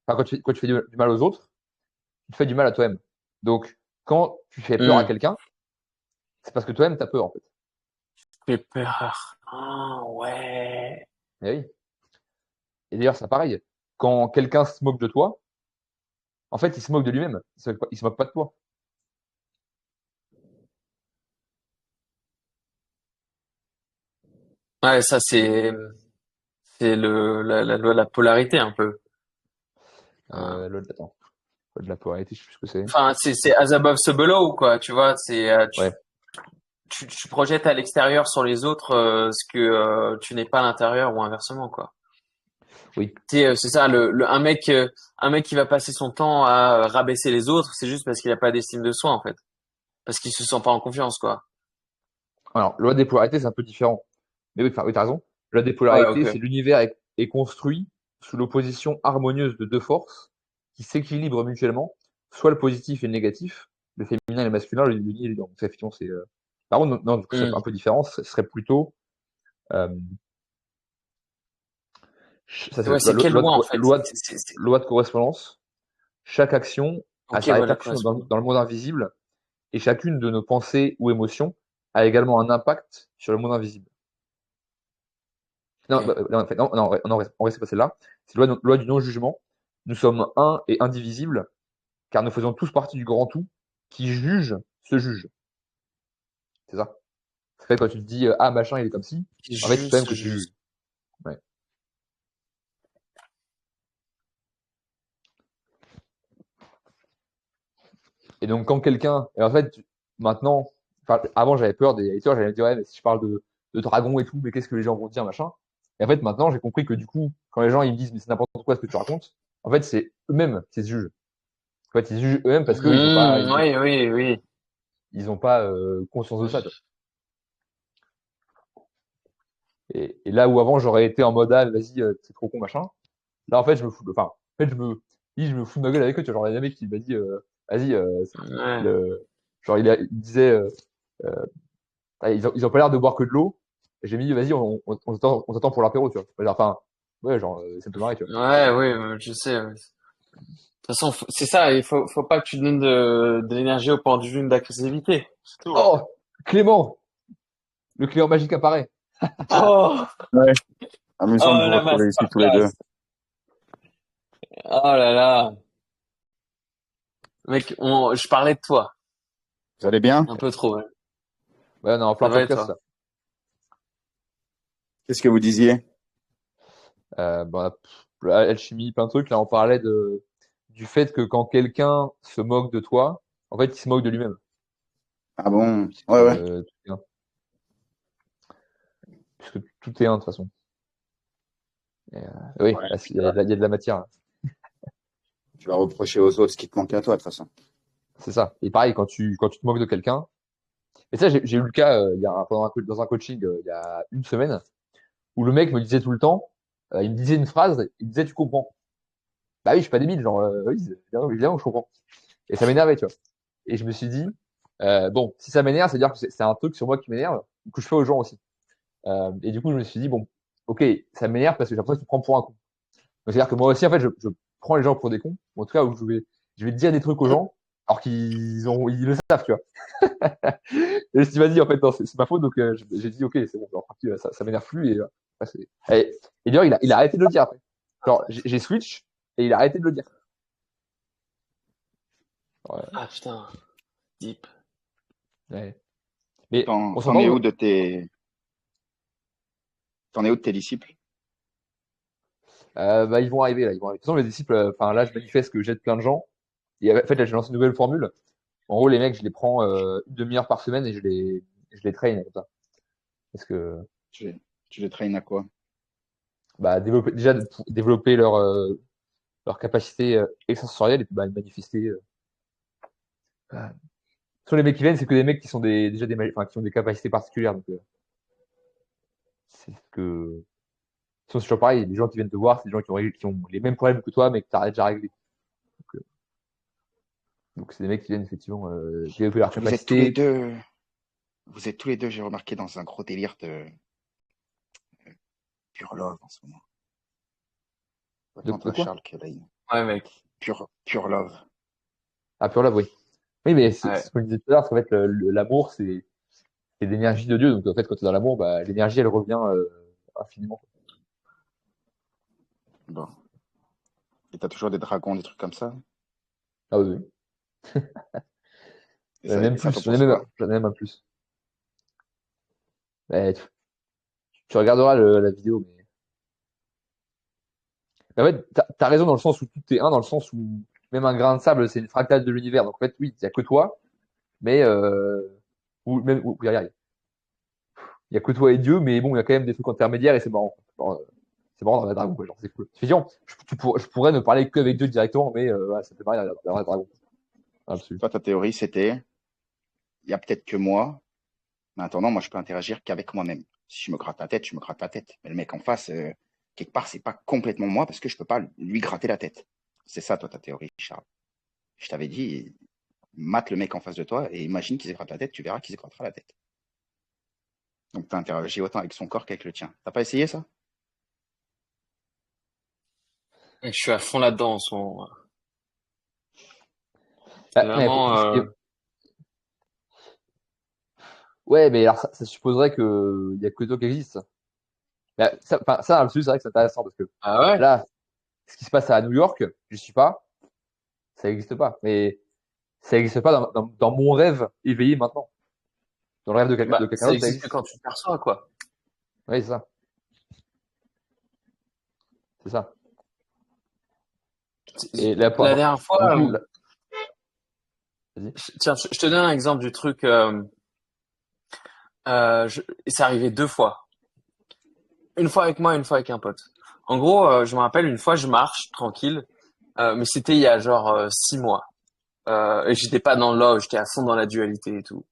enfin, quand tu fais du mal aux autres, tu te fais du mal à toi-même. Donc, quand tu fais peur à Hmm. quelqu'un, c'est parce que toi-même, t'as peur, en fait. J'ai peur. Ah, ouais. Et oui. Et d'ailleurs, c'est pareil. Quand quelqu'un se moque de toi, en fait, il se moque de lui-même. Il se moque pas de toi. Ouais, ça, c'est la loi de la polarité, un peu. Hein. Attends, de la polarité, je sais plus ce que c'est. Enfin, c'est as above, so below, quoi. Tu vois, Ouais, tu projettes à l'extérieur sur les autres ce que tu n'es pas à l'intérieur ou inversement, quoi. oui. C'est ça, un mec qui va passer son temps à rabaisser les autres, c'est juste parce qu'il a pas d'estime de soi, en fait. Parce qu'il se sent pas en confiance, quoi. Alors, loi des polarités, c'est un peu différent. Mais oui, enfin, oui, t'as raison. La Ouais, dépolarité, c'est ok. l'univers est construit sous l'opposition harmonieuse de deux forces qui s'équilibrent mutuellement, soit le positif et le négatif, le féminin et le masculin, le yin et le yang. Donc, ça, effectivement, c'est. Par contre, non, du coup, c'est Hmm. un peu différent. Ce serait plutôt. euh, Ça, c'est Ouais, c'est quelle loi, en fait? loi de correspondance. Chaque action a Ok, sa voilà, répercussion correspond. dans le monde invisible et chacune de nos pensées ou émotions a également un impact sur le monde invisible. Non, Ok. non, en fait, non, non, on reste pas celle-là. C'est loi du non-jugement. Nous sommes un et indivisibles, car nous faisons tous partie du grand tout qui juge, se juge. C'est ça. C'est fait quand tu te dis ah machin il est comme si, en fait c'est toi-même Juste, que tu juges. juste. Ouais. Et donc quand quelqu'un, et en fait maintenant, enfin, avant j'avais peur des haters, j'allais me dire ouais mais si je parle de dragon et tout, mais qu'est-ce que les gens vont dire machin. Et en fait maintenant j'ai compris que du coup quand les gens ils me disent mais c'est n'importe quoi ce que tu racontes, en fait c'est eux-mêmes qui se jugent. En fait ils se jugent eux-mêmes parce qu'ils ont pas Oui, oui, oui. ils ont pas conscience de ça. Tu vois. Et là où avant j'aurais été en mode ah vas-y c'est trop con machin, là en fait je me fous enfin en fait je me fous de ma gueule avec eux. Tu vois, genre il y a un mec qui m'a dit vas-y Ouais. le genre il disait euh, ah, ils ont pas l'air de boire que de l'eau. Et j'ai mis vas-y on t'attend pour l'apéro tu vois. Enfin ouais genre ça me fait marrer tu vois. Ouais, oui, je sais. Ouais. De toute façon, c'est ça, faut pas que tu donnes de l'énergie au pendule d'agressivité. C'est tout, hein. Oh Clément, le Clément magique apparaît. Oh, Ouais, amusant de oh vous la retrouver ici tous les deux. masterclass. Oh là là. Mec, je parlais de toi. Vous allez bien? Un peu trop, ouais. Ouais on est en Ça plein va et podcast toi? là. Qu'est-ce que vous disiez? Bah, alchimie plein de trucs là on parlait de du fait que quand quelqu'un se moque de toi, en fait il se moque de lui-même. Ah bon? Puisque, Ouais, ouais. puisque tout est un de toute façon. Et, oui, Ouais, là, puis, il y a de la matière. Là. tu vas reprocher aux autres ce qui te manquait à toi, de toute façon. C'est ça. Et pareil, quand tu te moques de quelqu'un, et ça, j'ai eu le cas il y a dans un coaching il y a une semaine, où le mec me disait tout le temps, il me disait une phrase, il me disait, tu comprends. Bah oui, je suis pas débile, genre, oui, évidemment que je comprends. Et ça m'énervait, tu vois. Et je me suis dit, bon, si ça m'énerve, c'est-à-dire que c'est un truc sur moi qui m'énerve, que je fais aux gens aussi. Et du coup, je me suis dit, bon, ok, ça m'énerve parce que j'ai l'impression que tu te prends pour un con. Donc, c'est-à-dire que moi aussi, en fait, je prends les gens pour des cons, ou en tout cas, où je vais dire des trucs aux gens, alors ils le savent, tu vois. Et je me suis dit, vas-y, en fait, non, c'est ma faute, donc j'ai dit, ok, c'est bon, en partie, ça m'énerve plus, et, et d'ailleurs, il a arrêté de le dire après. Genre, j'ai switch, et il a arrêté de le dire. Ouais, Ah putain, deep. ouais. Mais on T'en es où s'entend, de t'en es où de tes disciples? bah, ils vont arriver, là, ils vont arriver. De toute façon, les disciples, enfin, là, je manifeste que j'aide plein de gens, et en fait, là, j'ai lancé une nouvelle formule. En gros, les mecs, je les prends une demi-heure par semaine et je les traîne comme ça. Parce que Tu les traînes à quoi? bah, développer, déjà, développer leur, leur capacité extrasensorielle et puis, bah, de manifester. Euh, Sur les mecs qui viennent, c'est que des mecs qui sont déjà enfin, qui ont des capacités particulières. Donc, c'est ce que. C'est toujours pareil, les gens qui viennent te voir, c'est des gens qui ont les mêmes problèmes que toi, mais que tu as déjà réglé. Donc, c'est des mecs qui viennent effectivement développer leur Vous êtes tous les capacité. deux, vous êtes tous les deux, j'ai remarqué, dans un gros délire de pure love en ce moment. De, Autant de toi, quoi? Charles, que Lane. Ouais, mec. Pure love. Ah, pure love, oui. Oui, mais c'est Ouais. ce que je disais tout à l'heure, c'est qu'en fait, l'amour, c'est l'énergie de Dieu. Donc, en fait, quand tu es dans l'amour, bah, l'énergie, elle revient infiniment. Bon. Et t'as toujours des dragons, des trucs comme ça? Ah oui, oui. Et ça J'en ai t'oppose même, quoi? j'en ai même un plus. Ouais, tu regarderas la vidéo, mais en fait, t'as raison dans le sens où tout est un, dans le sens où même un grain de sable, c'est une fractale de l'univers. Donc, en fait, oui, il y a que toi, mais, ou même, il y a que toi et Dieu, mais bon, il y a quand même des trucs intermédiaires et c'est marrant. Genre, c'est marrant dans la dragon, quoi. Genre, c'est cool. Effectivement, je pourrais ne parler qu'avec Dieu directement, mais ouais, ça fait marrer dans la dragon. Absolument. Toi, ta théorie, c'était, il y a peut-être que moi, mais en attendant, moi, je peux interagir qu'avec moi-même. Si je me gratte la tête, je me gratte la tête. Mais le mec en face, quelque part, c'est pas complètement moi parce que je peux pas lui gratter la tête. C'est ça, toi, ta théorie, Charles. Je t'avais dit, mate le mec en face de toi et imagine qu'il se gratte la tête, tu verras qu'il se grattera la tête. Donc, tu interagis autant avec son corps qu'avec le tien. T'as pas essayé ça? Je suis à fond là-dedans en ce moment. C'est Ah, mais vraiment, ouais, mais alors ça supposerait que il y a que toi qui existe. Mais enfin, ça, absolu, c'est vrai que c'est intéressant parce que ah ouais? là, ce qui se passe à New York, je suis pas, ça n'existe pas. Mais ça n'existe pas dans mon rêve éveillé maintenant. Dans le rêve de Bah, quelqu'un ça d'autre, ça existe que existe. quand tu le perçois, quoi. Oui, c'est ça. C'est ça. Et là, La dernière pour le fois, coup, là, vas-y. tiens, je te donne un exemple du truc. Et c'est arrivé 2 fois. Une fois avec moi, une fois avec un pote. En gros, je me rappelle une fois, je marche tranquille, mais c'était il y a genre 6 mois. Et j'étais pas dans le love, j'étais à fond dans la dualité et tout.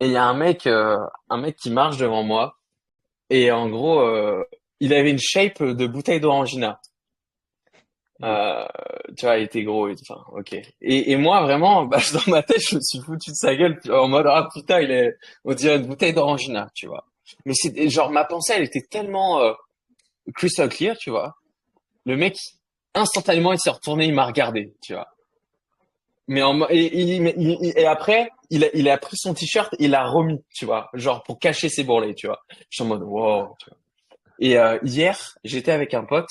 Et il y a un mec qui marche devant moi. Et en gros, il avait une shape de bouteille d'orangina. Euh, tu vois, il était gros et tout. Enfin, ok. Et moi, vraiment, bah, dans ma tête, je me suis foutu de sa gueule en mode, ah putain, on dirait une bouteille d'orangina, tu vois. Mais c'est genre, ma pensée, elle était tellement crystal clear, tu vois. Le mec, instantanément, il s'est retourné, il m'a regardé, tu vois. Mais et après, il a pris son t-shirt, il l'a remis, tu vois, genre pour cacher ses bourrelets, tu vois. Je suis en mode, wow, tu vois. Et hier, j'étais avec un pote.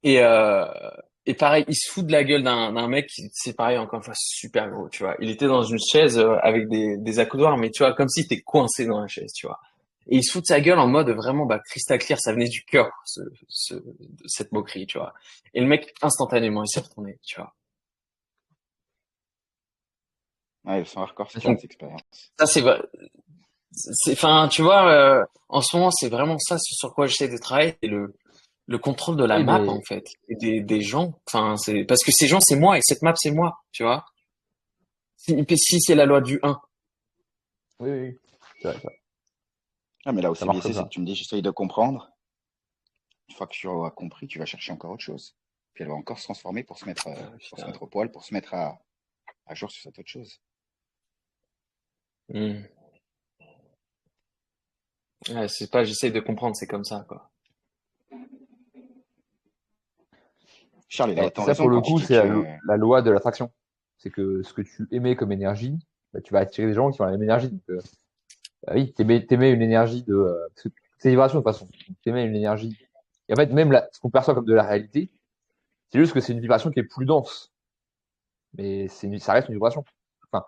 Et, euh, et pareil, il se fout de la gueule d'un mec qui, c'est pareil, encore une fois, super gros, tu vois. Il était dans une chaise avec des accoudoirs, mais tu vois, comme s'il était coincé dans la chaise, tu vois. Et il se fout de sa gueule en mode vraiment, bah, crystal clear, ça venait du cœur, cette moquerie, tu vois. Et le mec, instantanément, il s'est retourné, tu vois. Ouais, ils sont hardcore, ces Bien genres sûr. d'expériences. Ça, c'est vrai. Enfin, tu vois, en ce moment, c'est vraiment ça sur quoi j'essaie de travailler, c'est le contrôle de la Oui, map, en mais fait, et des gens. Enfin, c'est, parce que ces gens, c'est moi, et cette map, c'est moi, tu vois. Si c'est la loi du un. oui, oui, oui. C'est vrai, Ah, mais là où ça c'est marche comme biaisé, c'est que ça. tu me dis, j'essaye de comprendre. Une fois que tu auras compris, tu vas chercher encore autre chose. Puis elle va encore se transformer pour se Putain. mettre au poil, pour se mettre à jour sur cette autre chose. Hmm. Ouais, c'est pas, j'essaie de comprendre, c'est comme ça, quoi. Charles, il a Et autant ça, raison pour le quand il coup, dit c'est que la loi de l'attraction. C'est que ce que tu émets comme énergie, bah, tu vas attirer des gens qui ont la même énergie. Donc, bah oui, t'émets une énergie parce que c'est une vibration de toute façon. T'émets une énergie. Et en fait, même ce qu'on perçoit comme de la réalité, c'est juste que c'est une vibration qui est plus dense. Mais ça reste une vibration. Enfin,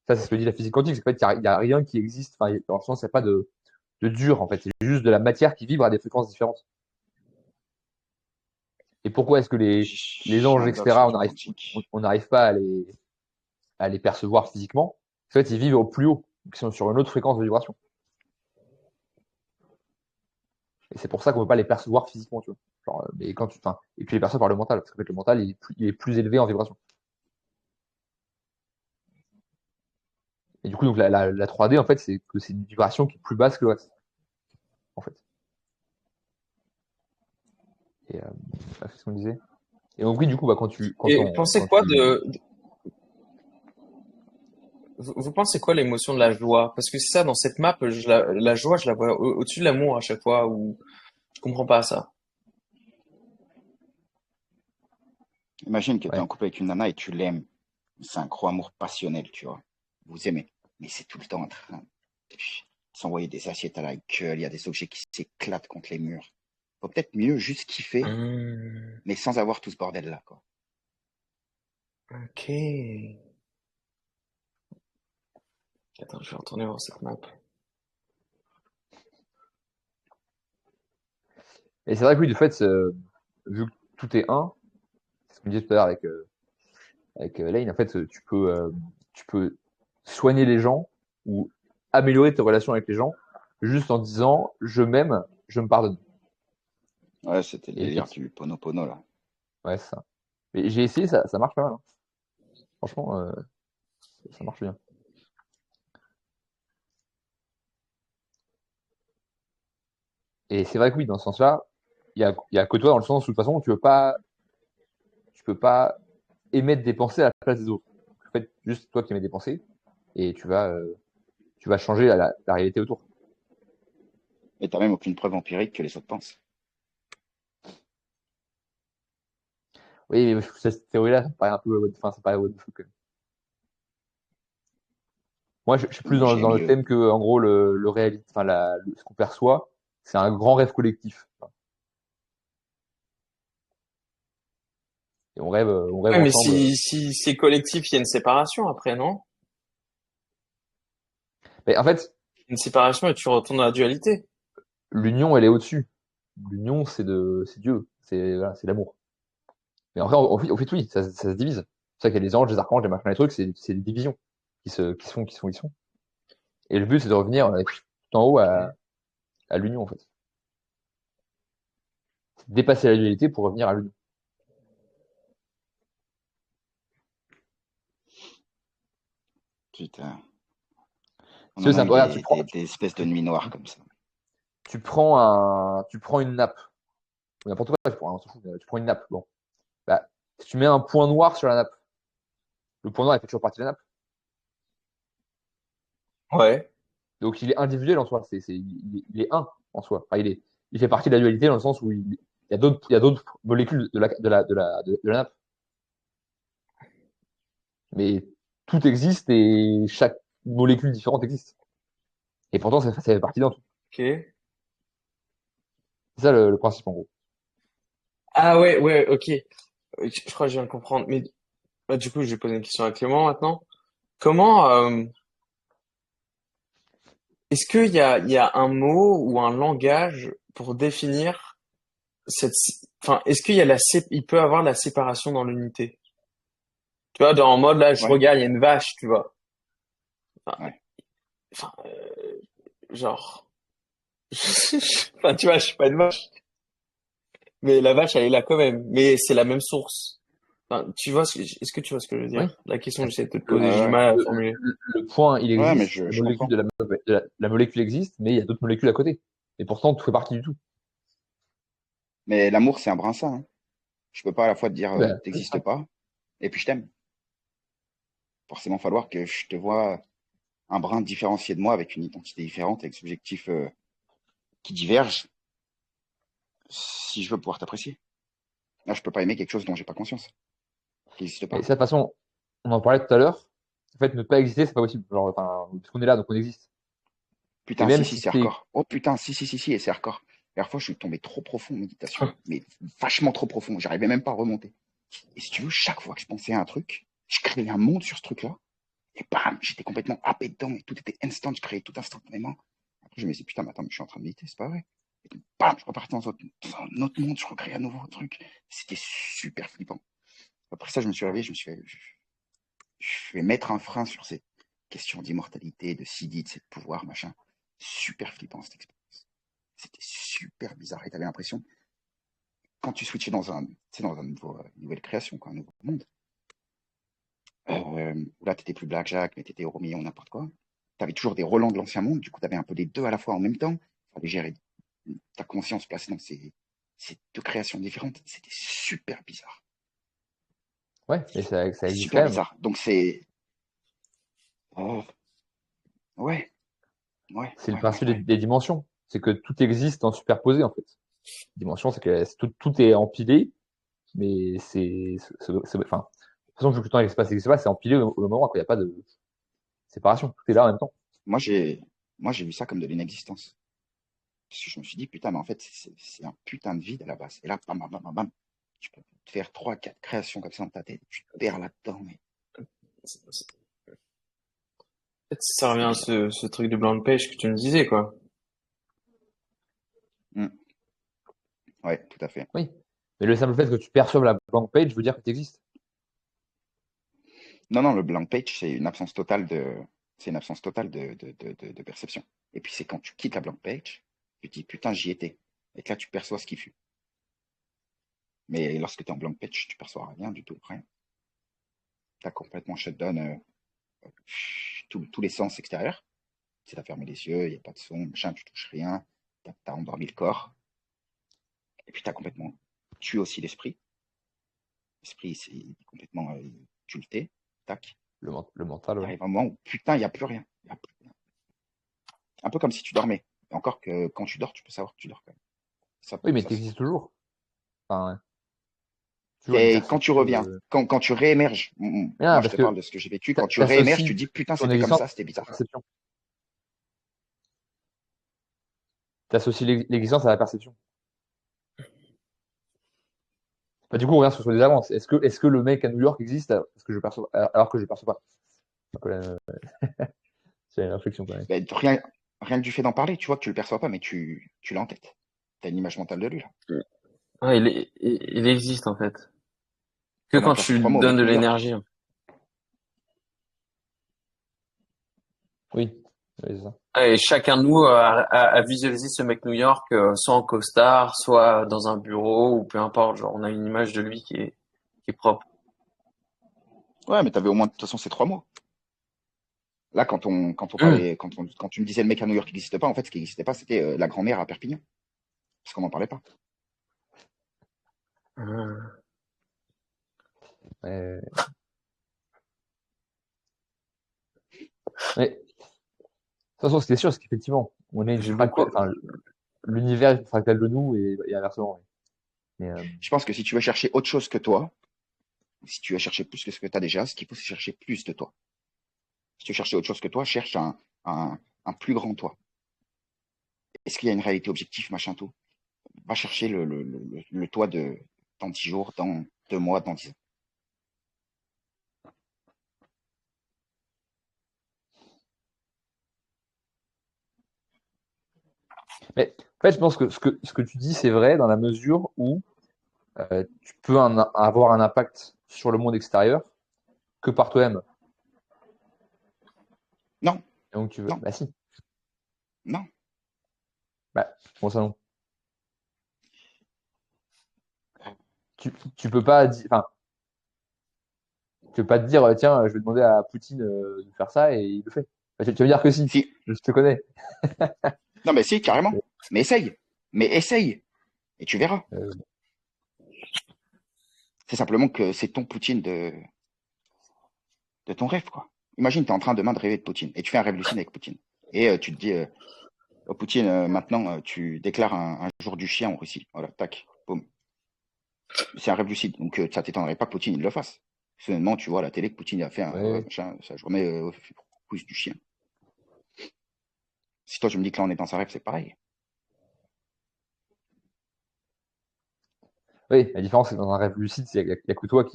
ça, c'est ce que dit la physique quantique. C'est qu'en fait, il y a rien qui existe. Enfin, dans le sens, il n'y a pas de dur, en fait. C'est juste de la matière qui vibre à des fréquences différentes. Et pourquoi est-ce que les j'ai anges, un doc sur etc., du quantique. on n'arrive pas à les percevoir physiquement? En fait, ils vivent au plus haut. Donc, ils sont sur une autre fréquence de vibration. Et c'est pour ça qu'on ne peut pas les percevoir physiquement, tu vois. Genre, mais et puis les personnes par le mental, parce qu'en fait, le mental, il est plus élevé en vibration. Et du coup, donc la 3D, en fait, c'est que c'est une vibration qui est plus basse que le reste, en fait. Et c'est ce qu'on disait. Et donc oui, du coup, bah, Et pensez quoi vous pensez quoi l'émotion de la joie? Parce que c'est ça, dans cette map, la joie, je la vois au-dessus de l'amour à chaque fois, ou je comprends pas ça. Imagine que tu es en ouais, couple avec une nana et tu l'aimes. C'est un gros amour passionnel, tu vois. Vous aimez. Mais c'est tout le temps en train de s'envoyer des assiettes à la gueule. Il y a des objets qui s'éclatent contre les murs. Faut peut-être mieux juste kiffer, Hum, mais sans avoir tout ce bordel-là, quoi. ok. Attends, je vais retourner voir cette map. et c'est vrai que oui, du fait, vu que tout est un, c'est ce qu'on disait tout à l'heure avec Lane, en fait, tu peux soigner les gens ou améliorer tes relations avec les gens juste en disant je m'aime, je me pardonne. Ouais, c'était le Et délire effectivement, du pono-pono, là. ouais, c'est ça. Mais j'ai essayé, ça marche pas mal, hein. Franchement, ça marche bien. Et c'est vrai que oui, dans ce sens-là, il y a que toi dans le sens où de toute façon, tu peux pas émettre des pensées à la place des autres. En fait, juste toi qui émets des pensées et tu vas changer la réalité autour. Et t'as même aucune preuve empirique que les autres pensent. Oui, mais cette théorie-là, ça me paraît un peu, enfin, ça paraît what the fuck, quand même. Moi, je suis plus Moi, j'ai dans le mieux. thème que, en gros, le réalité, enfin, ce qu'on perçoit, c'est un grand rêve collectif. Et on rêve Ouais, mais ensemble. si c'est collectif, il y a une séparation après, non? Mais en fait, Une séparation et tu retournes à la dualité. l'union, elle est au-dessus. L'union, c'est Dieu, voilà, c'est l'amour. Mais après, au fait, oui, ça se divise. C'est ça qu'il y a les anges, les archanges, les machins, les trucs, c'est des divisions qui sont. Et le but, c'est de revenir tout en haut Ok. à l'union, en fait. C'est de dépasser la dualité pour revenir à l'union. Putain. On Si tu veux, en c'est a un eu peu, regarde, des espèces de nuits noires comme ça. tu prends une nappe, ou n'importe quoi, on s'en fout, mais tu prends une nappe, bon. Bah, si tu mets un point noir sur la nappe, le point noir, il fait toujours partie de la nappe. Ouais. Donc, il est individuel en soi, il est un en soi. Enfin, il fait partie de la dualité dans le sens où il y a d'autres molécules de la nappe. Mais tout existe et chaque molécule différente existe. Et pourtant, ça fait partie d'un tout. Ok. C'est ça le principe en gros. Ah ouais, ouais, ok. Je crois que je viens de comprendre. Mais bah, du coup, je vais poser une question à Clément maintenant. Comment, est-ce il y a un mot ou un langage pour définir enfin, est-ce qu'il y a il peut avoir la séparation dans l'unité? Tu vois, en mode là, je Ouais, regarde, il y a une vache, tu vois. Enfin, ouais. enfin, genre, enfin, tu vois, je suis pas une vache, mais la vache, elle est là quand même. Mais c'est la même source. Enfin, est-ce que tu vois ce que je veux Oui. dire? La question que j'essaie de te Le, poser, j'ai du Ouais, mal à la formuler. le point, il ouais, mais existe, la je molécule comprends. la molécule existe, mais il y a d'autres molécules à côté. Et pourtant, tout fait partie du tout. Mais l'amour, c'est un brin ça, hein. Je peux pas à la fois te dire Ben, c'est t'existes ça. pas et puis je t'aime. Forcément, falloir que je te vois un brin différencié de moi avec une identité différente, avec des objectifs qui divergent si je veux pouvoir t'apprécier. Là, je peux pas aimer quelque chose dont j'ai pas conscience, qui n'existe Et pas. ça, de toute façon, on en parlait tout à l'heure. En fait, ne pas exister, c'est pas possible. Genre, enfin, parce qu'on est là, donc on existe. Et Putain, même si, si c'est t'es, hardcore. Oh putain, si, et c'est hardcore. La dernière fois, je suis tombé trop profond en méditation, mais vachement trop profond. J'arrivais même pas à remonter. Et si tu veux, chaque fois que je pensais à un truc, je créais un monde sur ce truc-là. Et bam, j'étais complètement happé dedans et tout était instant. Je créais tout instantanément. Après, je me disais, putain, mais attends, mais je suis en train de méditer, c'est pas vrai. Et puis, bam, je repartais dans un autre monde, je recréais un nouveau truc. C'était super flippant. Après ça, je me suis réveillé, je vais mettre un frein sur cette question d'immortalité, de Sidi, de cette pouvoir, machin. Super flippant cette expérience. C'était super bizarre. Et t'avais l'impression quand tu switchais dans un nouvelle création, quoi, un nouveau monde, où là, t'étais plus Blackjack, mais t'étais Euro Million, n'importe quoi. T'avais toujours des relents de l'ancien monde, du coup, t'avais un peu des deux à la fois en même temps. Fallait gérer ta conscience placée dans ces deux créations différentes. C'était super bizarre. Ouais, mais ça C'était existe quand super même. bizarre. Donc, oh, ouais, ouais, C'est le ouais, ouais, principe ouais. des dimensions. C'est que tout existe en superposé, en fait. Dimension, c'est que tout est empilé, mais enfin, de toute façon, vu que le temps et l'espace, c'est empilé au moment où il n'y a pas de séparation. Tout est là en même temps. Moi, j'ai, moi, j'ai vu ça comme de l'inexistence. Parce que je me suis dit, putain, mais en fait, c'est un putain de vide à la base. Et là, bam, bam, bam, bam, bam, tu peux te faire 3, 4 créations comme ça dans ta tête. Tu te perds là-dedans, mais Peut-être que ça revient c'était à bizarre. ce truc de blank page que tu me disais, quoi. Hmm. Ouais, tout à fait. Oui. Mais le simple fait que tu perçoives la blank page veut dire que tu existes. Non, non, le blank page, c'est une absence totale de perception. Et puis, c'est quand tu quittes la blank page, tu te dis, putain, j'y étais. Et que là, tu perçois ce qui fut. Mais lorsque tu es en blank page, tu perçois rien du tout, rien. Tu as complètement shutdown tous les sens extérieurs. Tu as fermé les yeux, il n'y a pas de son, machin, tu touches rien, tu as endormi le corps. Et puis, tu as complètement tué aussi l'esprit. L'esprit, c'est complètement culté. Tac. Le mental, Il ouais. arrive un moment où, putain, il n'y a plus rien. Il y a plus rien. Un peu comme si tu dormais. Et encore que quand tu dors, tu peux savoir que tu dors quand même. Oui, mais Ça tu se existes contrôle. toujours. Enfin, ouais. Toujours une Et quand tu perception reviens, de. quand tu réémerges, Ah, moi je parce te que parle de ce que j'ai vécu, quand tu réémerges, tu t'associes te dis putain, ton c'était comme existence ça, c'était à la bizarre. perception. T'associes l'existence à la perception. Bah, du coup, on revient sur les avances. Est-ce que le mec à New York existe alors que je perçois pas? C'est une réflexion quand même. Ben, rien que du fait d'en parler, tu vois que tu le perçois pas, mais tu l'as en tête. Tu as une image mentale de lui, là. Ouais, il existe, en fait. Que Comment quand placer tu 3 mots donnes avec de New York? l'énergie. Oui, oui, c'est ça. Et chacun de nous a visualisé ce mec New York, soit en costard, soit dans un bureau, ou peu importe. Genre, on a une image de lui qui est propre. Ouais, mais t'avais au moins de toute façon ces 3 mots. Là, quand on Hum. parlait, quand tu me disais le mec à New York qui n'existait pas, en fait, ce qui n'existait pas, c'était la grand-mère à Perpignan. Parce qu'on n'en parlait pas. Hum. Mais, mais, de toute façon, ce qui est sûr, c'est qu'effectivement, on est une J'ai beaucoup. fractale, enfin, l'univers est une fractale de nous et inversement. Mais, Je pense que si tu veux chercher autre chose que toi, si tu veux chercher plus que ce que tu as déjà, ce qu'il faut, c'est chercher plus de toi. Si tu veux chercher autre chose que toi, cherche un plus grand toi. Est-ce qu'il y a une réalité objective, machin tout? Va chercher le toi de dans 10 jours, dans 2 mois, dans 10 ans. mais en fait, je pense que ce que tu dis, c'est vrai dans la mesure où tu peux avoir un impact sur le monde extérieur que par toi-même. Non, Donc tu veux. non, Bah si. non. Bah, comment ça non? Tu peux pas enfin, tu peux pas te dire tiens, je vais demander à Poutine de faire ça et il le fait. Bah, tu vas me dire que si. Si. Je te connais. Non, mais si, carrément. Mais essaye. Mais essaye. Et tu verras. Euh, C'est simplement que c'est ton Poutine de ton rêve, quoi. Imagine, tu es en train demain de rêver de Poutine et tu fais un rêve lucide avec Poutine. Et tu te dis, oh, Poutine, maintenant, tu déclares un jour du chien en Russie. Voilà, tac, boum. C'est un rêve lucide. Donc, ça t'étonnerait pas que Poutine il le fasse. Soudainement, tu vois à la télé que Poutine a fait ouais. machin, sa journée au quiz du chien. Si toi, je me dis que là, on est dans un rêve, c'est pareil. Oui, la différence, c'est que dans un rêve lucide, y a que toi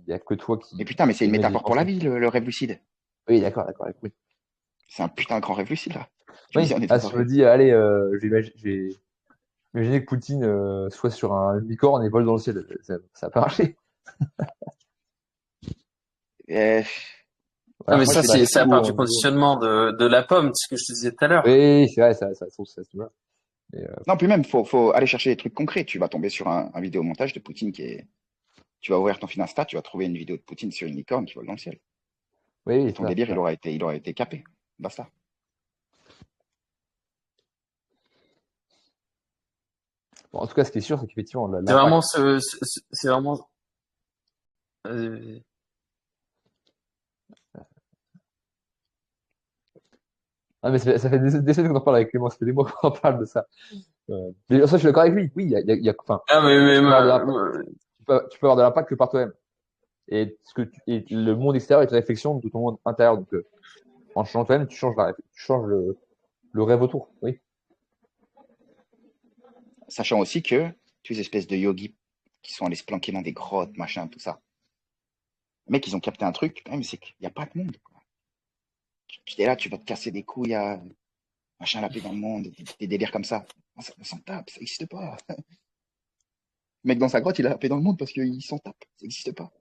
y a que toi Mais putain, mais c'est une émets des métaphore pour la pensées. vie, le rêve lucide. Oui, d'accord, oui. C'est un putain de grand rêve lucide, là. Tu me Oui, dis, on est ah, dans un si je me rêve. dis, allez, je vais imaginer que Poutine soit sur un licorne et vole dans le ciel. Ça a pas marché. Euh, Non, mais Voilà, moi, ça, je vais dire, c'est à niveau, part du niveau. conditionnement de la pomme, ce que je te disais tout à l'heure. Oui, c'est vrai, ça se trouve, ça se trouve. Et, Non, puis même, faut aller chercher des trucs concrets. Tu vas tomber sur un vidéomontage de Poutine qui est. Tu vas ouvrir ton fil Insta, tu vas trouver une vidéo de Poutine sur une licorne qui vole dans le ciel. oui, Et oui, ton ça, c'est délire, ça. il aura été capé. Basta. Bon, en tout cas, ce qui est sûr, c'est qu'effectivement, C'est vraiment l'impact. c'est vraiment, euh, Ah, mais ça fait des semaines qu'on en parle avec Clément, ça fait des mois qu'on en parle de ça. Mais ça, je suis d'accord avec lui. Oui, enfin, ah, tu peux avoir de l'impact, tu peux avoir de l'impact que par toi-même. Et le monde extérieur est une réflexion de ton monde intérieur. Donc, en changeant toi-même, tu changes le rêve autour. Oui. Sachant aussi que, tous ces espèces de yogis qui sont allés se planquer dans des grottes, machin, tout ça. Les mecs, ils ont capté un truc, quand même, c'est qu'il n'y a pas de monde, quoi. Tu es là, tu vas te casser des couilles à machin, la paix dans le monde, des délires comme ça. On s'en tape, ça n'existe pas. Le mec dans sa grotte, il a la paix dans le monde parce qu'il s'en tape, ça n'existe pas.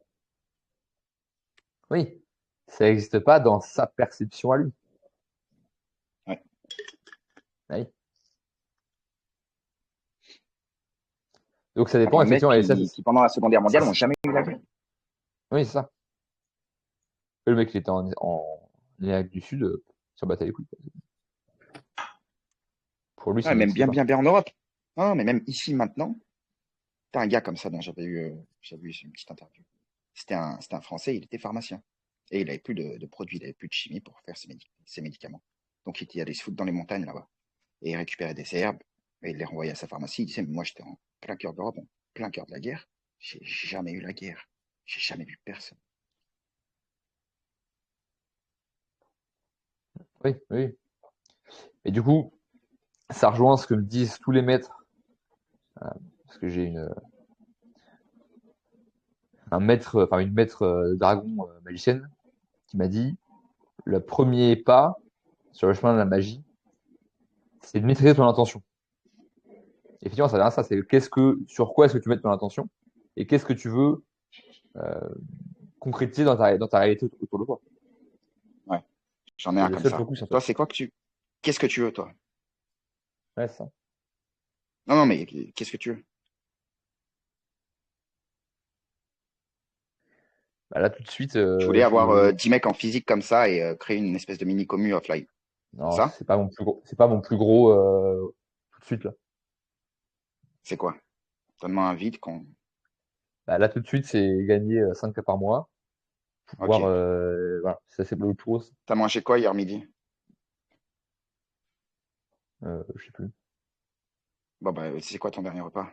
Oui. Ça n'existe pas dans sa perception à lui. Ouais. Oui. Donc, ça Par dépend, les mecs effectivement. Et ça, qui, pendant la Seconde Guerre mondiale, n'ont jamais eu la guerre. oui, c'est ça. Le mec, il était en Amérique du Sud, il s'en battait les couilles, quoi. Pour lui, ça Ouais, même n'existe bien, pas. bien, bien en Europe. Non, mais même ici, maintenant, t'as un gars comme ça dont j'avais eu une petite interview. C'était un Français, il était pharmacien. Et il avait plus de produits, il avait plus de chimie pour faire ses médicaments. Donc, il était allé se foutre dans les montagnes là-bas. Et il récupérait des herbes, et il les renvoyait à sa pharmacie. Il disait, mais moi, j'étais en plein cœur d'Europe, en plein cœur de la guerre. J'ai jamais eu la guerre. J'ai jamais vu personne. Oui, oui. Et du coup, ça rejoint ce que me disent tous les maîtres, parce que j'ai une maître dragon magicienne qui m'a dit le premier pas sur le chemin de la magie, c'est de maîtriser ton intention. Et effectivement, ça vient à ça, c'est sur quoi est-ce que tu mets ton intention et qu'est-ce que tu veux euh, concrétiser dans ta réalité autour de toi. Ouais, j'en ai C'est un le comme seul ça. focus en fait. Toi, c'est quoi que tu. Qu'est-ce que tu veux, toi? Ouais, c'est ça. Non, non, mais qu'est-ce que tu veux? Bah, là, tout de suite, Je voulais avoir 10 mecs en physique comme ça et créer une espèce de mini commu offline. C'est non, ça? c'est pas mon plus gros tout de suite là. C'est quoi? Donne-moi un vide qu'on. Bah, là, tout de suite, c'est gagner 5K par mois. Pouvoir, Ok. voilà, ça c'est le plus gros. T'as mangé quoi hier midi? Je sais plus. Bon, bah, c'est quoi ton dernier repas?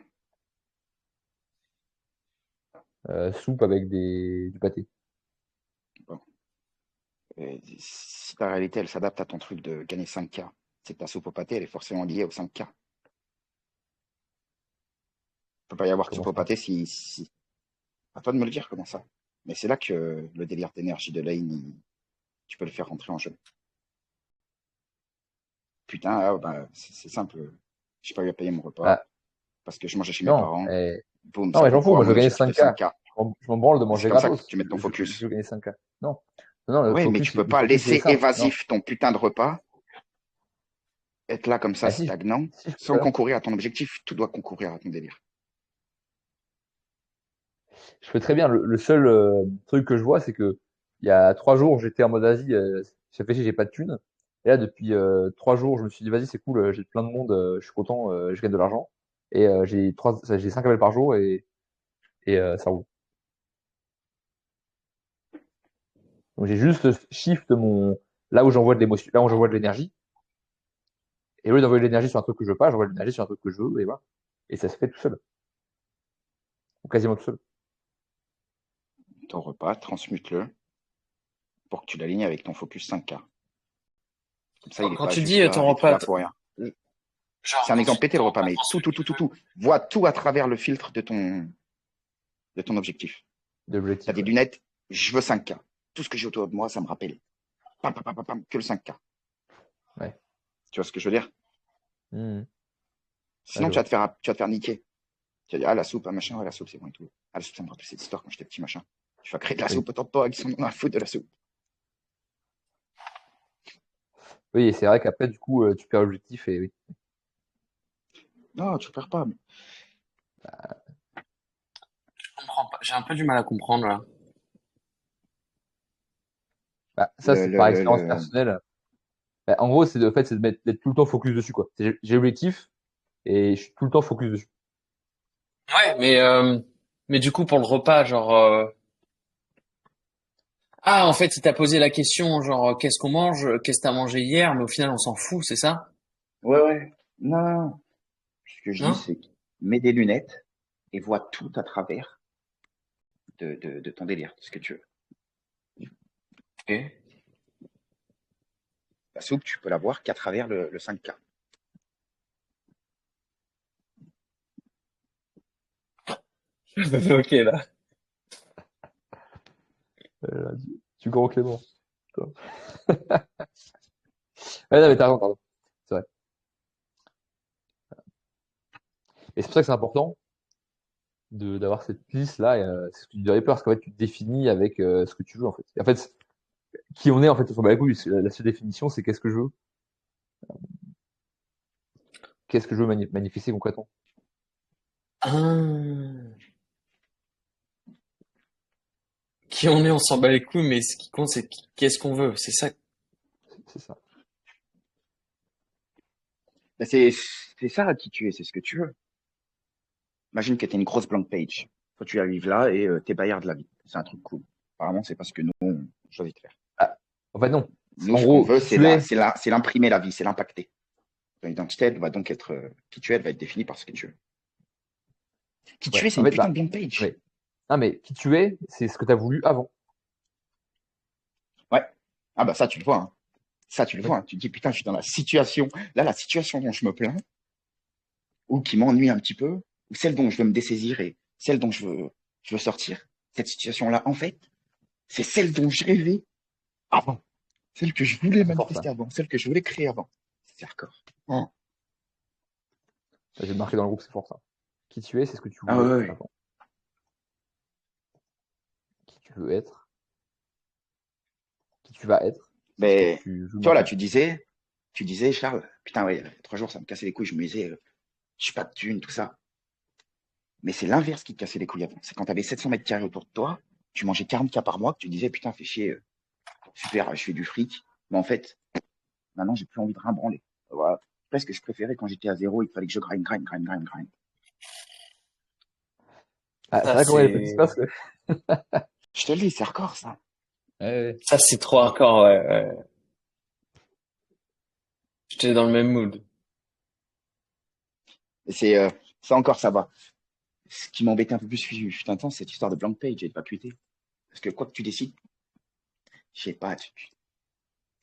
Soupe avec du pâté. Bon. Si ta réalité, elle s'adapte à ton truc de gagner 5K, c'est que ta soupe au pâté, elle est forcément liée aux 5K. Il peut pas y avoir de Comment soupe au ça? pâté si. À toi de me le dire comment ça. Mais c'est là que le délire d'énergie de Lane, tu peux le faire rentrer en jeu. Putain, ah, bah, c'est simple. J'ai pas eu à payer mon repas Bah, parce que je mangeais chez mes non, parents. Boum, non, ça mais j'en coûte fous. quoi? Moi, je Mon veux gagner objectif de 5K. 5K. Je m'en branle de C'est manger comme ça que gratos. tu mets ton Je focus. veux gagner 5K. Non, non, Ouais, mais tu peux le pas focus, il est laisser simple. Non. évasif ton putain de repas, être là comme ça Ah si, stagnant, si, je peux le sans faire. concourir à ton objectif. Tout doit concourir à ton délire. Je fais très bien. Le seul truc que je vois, c'est que il y a 3 jours, j'étais en mode Asie, ça fait chier, j'ai pas de thunes. Et là, depuis 3 jours, je me suis dit, vas-y, c'est cool, j'ai plein de monde, je suis content, je gagne de l'argent. Et j'ai 5 appels par jour et ça roule. Donc j'ai juste shift là où j'envoie de l'émotion, là où j'envoie de l'énergie. Et au lieu d'envoyer de l'énergie sur un truc que je veux pas, j'envoie de l'énergie sur un truc que je veux, et voilà. Et ça se fait tout seul, ou quasiment tout seul. Ton repas, transmute-le pour que tu l'alignes avec ton focus 5K. Comme ça, il n'est quand pas tu juste dis là ton et tu es repas, là pour rien. C'est genre, un quand tu exemple dis pété ton le repas, repas mais transmute, tu veux, tout. Vois tout à travers le filtre de ton objectif. De Tu as l'objectif, des ouais. lunettes, je veux 5K. Tout ce que j'ai autour de moi, ça me rappelle. Que le 5K. Ouais. Tu vois ce que je veux dire? Mhm. Ouais, Sinon, je vois. tu vas te faire niquer. Tu vas dire, ah, la soupe, ah, machin, ouais, la soupe, c'est bon et tout. Ah, la soupe, ça me rappelle cette histoire quand j'étais petit, machin. Tu vas créer de la Oui. soupe autant de toi qui sont dans la faute de la soupe. Oui, et c'est vrai qu'après, du coup, tu perds l'objectif et oui. Non, tu perds pas. Je comprends pas. J'ai un peu du mal à comprendre là. Bah, ça, Le, c'est le, par le, expérience le- personnelle. Bah, en gros, c'est d'être tout le temps focus dessus, quoi. J'ai l'objectif et je suis tout le temps focus dessus. Ouais, mais du coup pour le repas, genre ah en fait il t'a posé la question genre qu'est-ce qu'on mange, qu'est-ce que t'as mangé hier, mais au final on s'en fout, c'est ça? Ouais, ouais. Non, non, non. Ce que je dis, Non? c'est mets des lunettes et vois tout à travers de ton délire, ce que tu veux. Ok. La soupe, tu peux la voir qu'à travers le 5K. Ok là. Tu gros Clément. Toi. Ouais, non, mais t'as raison, pardon. C'est vrai. Et c'est pour ça que c'est important d'avoir cette liste-là. C'est ce que tu disais parce qu'en fait, tu te définis avec ce que tu veux, en fait. Et en fait, qui on est, en fait, on s'en bat les couilles. La seule définition, c'est qu'est-ce que je veux. Qu'est-ce que je veux manifester concrètement. Ah. Qui on est, on s'en bat les couilles, mais ce qui compte c'est qu'est-ce qu'on veut, c'est ça. C'est ça. Ben, c'est ça qui tu es, c'est ce que tu veux. Imagine que tu es une grosse blank page. Toi, tu arrives là et t'es bayard de la vie. C'est un truc cool. Apparemment, c'est parce que nous, on choisit de faire. Ah, en fait, non. Nous, En ce qu'on gros, veut, qui tu es, c'est l'imprimer la vie, c'est l'impacter. Ton identité, elle va donc être, qui tu es, elle va être définie par ce que tu veux. Qui tu ouais. es, c'est En une fait, putain de bah, blank page. mais, non, mais qui tu es, c'est ce que tu as voulu avant. Ouais. Ah bah ça, tu le vois, hein. Ça, tu le Oui. vois, hein. Tu te dis, putain, je suis dans la situation. Là, la situation dont je me plains, ou qui m'ennuie un petit peu, ou celle dont je veux me dessaisir et celle dont je veux sortir, cette situation-là, en fait, c'est celle dont je rêvais avant. Celle que je voulais Ah, c'est fort, ça. manifester avant, celle que je voulais créer avant. C'est hardcore. Oh. J'ai marqué dans le groupe, c'est fort, ça. Qui tu es, c'est ce que tu Ah ouais, voulais ouais. avant. Qui tu veux être, qui tu vas être, c'est ce que Mais, tu veux tu vois, là, maintenant. tu disais, Charles, putain, ouais, 3 jours, ça me cassait les couilles. Je me disais, je suis pas de thune, tout ça. Mais c'est l'inverse qui te cassait les couilles avant. C'est quand tu avais 700 mètres carrés autour de toi, tu mangeais 40K par mois, que tu disais, putain, fais chier, super, je fais du fric. Mais en fait, maintenant, j'ai plus envie de rien branler. Voilà. Presque, je préférais quand j'étais à zéro, il fallait que je grind. Ah, c'est Ça vrai comment les petits se c'est passent, ouais. Je te le dis, c'est hardcore, ça. Ouais, ouais. ça c'est trop hardcore, ouais, ouais. J'étais dans le même mood. Et ça encore, ça va. Ce qui m'embêtait un peu plus, fut un temps, c'est cette histoire de blank page et de vacuité. Parce que quoi que tu décides, je sais pas, tu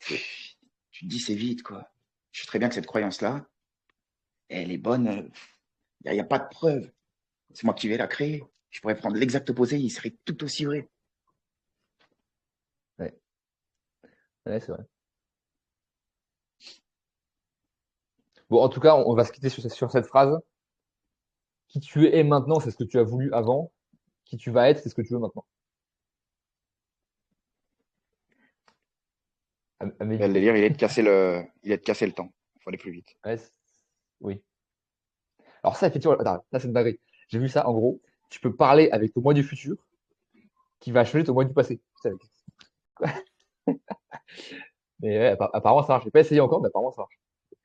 te dis c'est vite, quoi. Je sais très bien que cette croyance-là, elle est bonne. Y a pas de preuve. C'est moi qui vais la créer. Je pourrais prendre l'exact opposé, il serait tout aussi vrai. Ouais, ouais, c'est vrai. Bon, en tout cas, on va se quitter sur cette phrase. Qui tu es maintenant, c'est ce que tu as voulu avant. Qui tu vas être, c'est ce que tu veux maintenant. À Le méditer. délire, il est de casser le temps. Il faut aller plus vite. Ouais, oui. Alors ça, effectivement, attends, ça c'est une dinguerie. J'ai vu ça, en gros, tu peux parler avec ton moi du futur qui va changer ton moi du passé. Putain, mais ouais, apparemment ça marche. J'ai pas essayé encore, mais apparemment ça marche.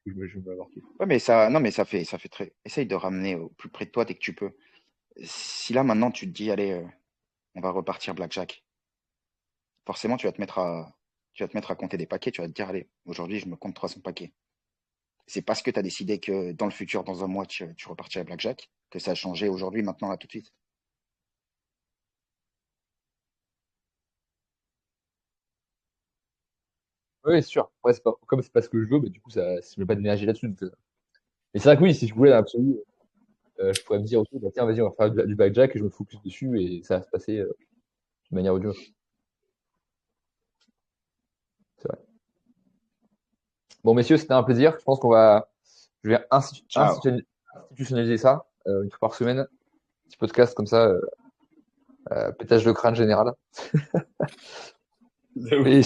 Je vais avoir kiffé. Ouais, mais non, mais ça fait très. Essaye de ramener au plus près de toi dès que tu peux. Si là maintenant tu te dis, allez, on va repartir Blackjack, forcément tu vas te mettre à compter des paquets. Tu vas te dire, allez, aujourd'hui je me compte 300 paquets. C'est parce que tu as décidé que dans le futur, dans un mois, tu repartirais Blackjack, que ça a changé aujourd'hui, maintenant, là, tout de suite. Oui, c'est sûr. Ouais, comme c'est pas ce que je veux, bah, du coup, je mets pas d'énergie là-dessus. Mais c'est vrai que oui, si je voulais l'absolu, je pourrais me dire, ok, bah, tiens, vas-y, on va faire du blackjack et je me focus dessus et ça va se passer de manière odieuse. C'est vrai. Bon, messieurs, c'était un plaisir. Je pense je vais Ciao. institutionnaliser ça une fois par semaine. Petit podcast comme ça, pétage de crâne général. De ouf. Mais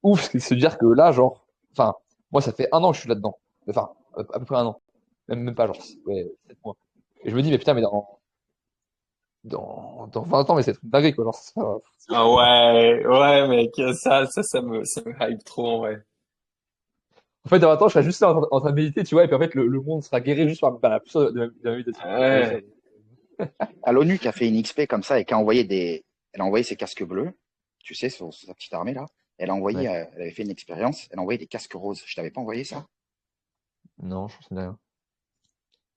ouf, c'est de se dire que là, genre, enfin, moi, ça fait un an que je suis là-dedans. Enfin, à peu près un an. même pas, genre, ouais, 7 mois. Et je me dis, mais putain, mais dans 20 ans, mais c'est une dinguerie, quoi. Genre, Ah ouais, ouais, mec, ça me hype trop, en vrai. en fait, dans 20 ans, je serai juste là en train de méditer, tu vois, et puis en fait, le monde sera guéri juste par la puissance de ma méditation. C'est ça. Ouais, À l'ONU qui a fait une XP comme ça et qui a envoyé elle a envoyé ses casques bleus, tu sais, sur sa petite armée là. Ouais. Elle avait fait une expérience, elle a envoyé des casques roses. Je t'avais pas envoyé ça? Non, je sais rien.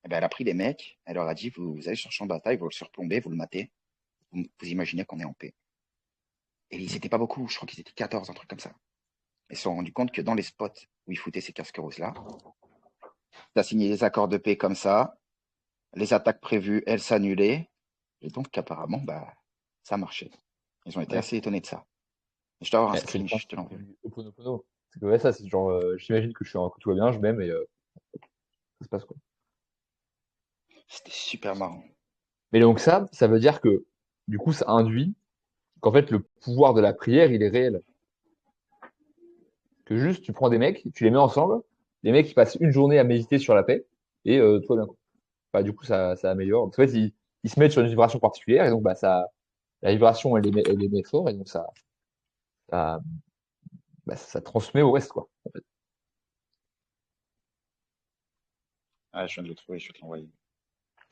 Eh ben, elle a pris les mecs, elle leur a dit, vous allez sur le champ de bataille, vous le surplombez, vous le matez, vous imaginez qu'on est en paix. Et ils étaient pas beaucoup, je crois qu'ils étaient 14, un truc comme ça. Ils se sont rendus compte que dans les spots où ils foutaient ces casques roses-là, tu as signé des accords de paix comme ça, les attaques prévues, elles s'annulaient, et donc apparemment, bah, ça marchait. Ils ont été Ouais. assez étonnés de ça. Je dois avoir un Ouais, c'est le screen, je principe te l'envoie. du Ho'oponopono. C'est que, ouais, ça, c'est genre, j'imagine que tout va bien, je m'aime, et ça se passe, quoi. C'était super marrant. Mais donc ça veut dire que, du coup, ça induit qu'en fait, le pouvoir de la prière, il est réel. Que juste, tu prends des mecs, tu les mets ensemble, les mecs, ils passent une journée à méditer sur la paix, et tout va bien, quoi. Bah, du coup, ça améliore. En fait, ils se mettent sur une vibration particulière, et donc, bah, la vibration, elle les met fort, et donc ça, bah, ça transmet au reste, quoi. En fait. Ah, je viens de le trouver, je vais te l'envoyer.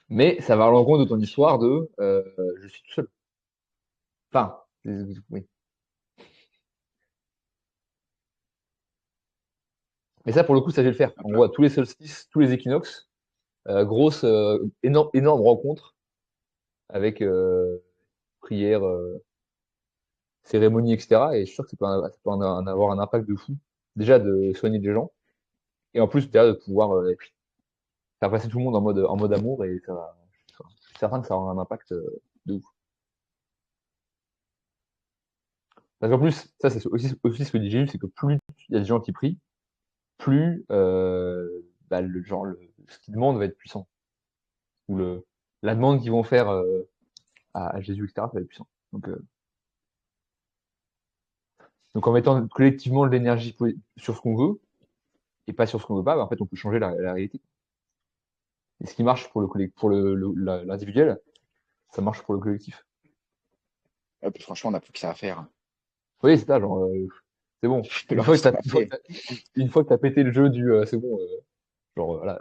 Mais ça va à l'encontre de ton histoire de je suis tout seul. Enfin, oui. Mais ça, pour le coup, ça je vais le faire. Hop En là. gros, à tous les solstices, tous les équinoxes, grosse, énorme rencontre avec prière, cérémonie, etc. Et je suis sûr que ça peut en avoir un impact de fou. Déjà de soigner des gens, et en plus derrière de pouvoir faire passer tout le monde en mode amour, et je suis certain que ça aura un impact de ouf. Parce qu'en plus, ça c'est aussi ce que dit Jésus, c'est que plus il y a des gens qui prient, plus bah, ce qu'ils demandent va être puissant. Ou la demande qu'ils vont faire à Jésus, etc., ça va être puissant. Donc en mettant collectivement de l'énergie sur ce qu'on veut et pas sur ce qu'on veut pas, bah, en fait, on peut changer la réalité. Et ce qui marche pour l'individuel, ça marche pour le collectif. Ouais, puis franchement, on n'a plus que ça à faire. Oui, c'est ça, genre, c'est bon. Le reste, on l'a Une fois que fait. une fois que t'as pété le jeu du c'est bon, genre voilà,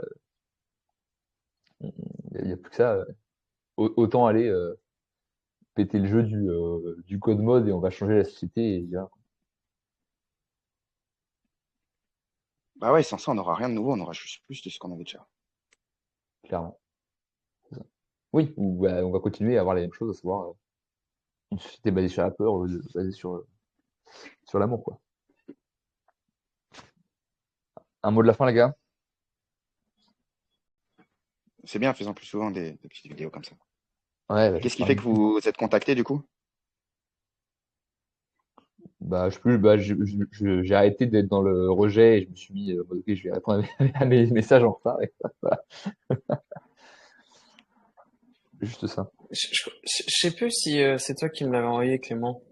il y a plus que ça. Autant aller péter le jeu du code mode et on va changer la société. Et voilà, Bah ouais, sans ça, on n'aura rien de nouveau, on aura juste plus de ce qu'on avait déjà. clairement. C'est ça. Oui, ou bah, on va continuer à avoir les mêmes choses, à savoir une société basée sur la peur, basée sur l'amour, quoi. Un mot de la fin, les gars? C'est bien, faisons plus souvent des petites vidéos comme ça. Ouais, bah, Et qu'est-ce qui j'espère. fait que vous êtes contacté du coup? Bah, je sais plus, bah, j'ai arrêté d'être dans le rejet et je me suis mis, ok, je vais répondre à mes messages en retard. Et voilà, juste ça. Je sais plus si c'est toi qui me l'avais envoyé, Clément.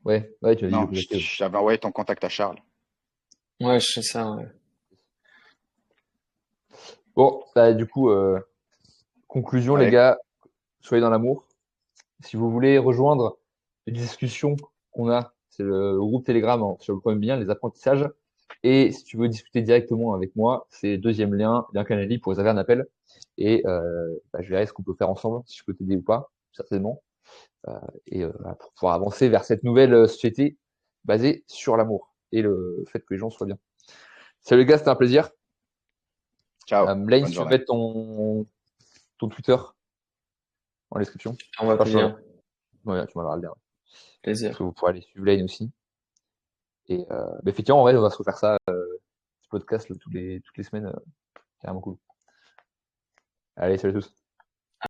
Ouais, tu m'as dit de Non, contacter. Ouais. j'avais envoyé ton contact à Charles. Ouais, je sais ça, ouais. Bon, bah, du coup, conclusion, les Ouais, gars, soyez dans l'amour. Si vous voulez rejoindre les discussions qu'on a, c'est le groupe Telegram sur le premier bien, les apprentissages. Et si tu veux discuter directement avec moi, c'est le deuxième lien, lien Canali pour réserver un appel. Et bah, je verrai ce qu'on peut faire ensemble, si je peux t'aider ou pas, certainement. Et voilà, pour pouvoir avancer vers cette nouvelle société basée sur l'amour et le fait que les gens soient bien. Salut les gars, c'était un plaisir. ciao, Lane, bonne si tu veux journée. mettre ton Twitter en description. On va Enfin, plus bien. ouais, tu m'enverras le lien. Parce que Plaisir. vous pourrez aller suivre Lane aussi. Et bah, effectivement, en vrai, on va se refaire ça, ce podcast là, toutes les semaines. Carrément cool. Allez, salut à tous.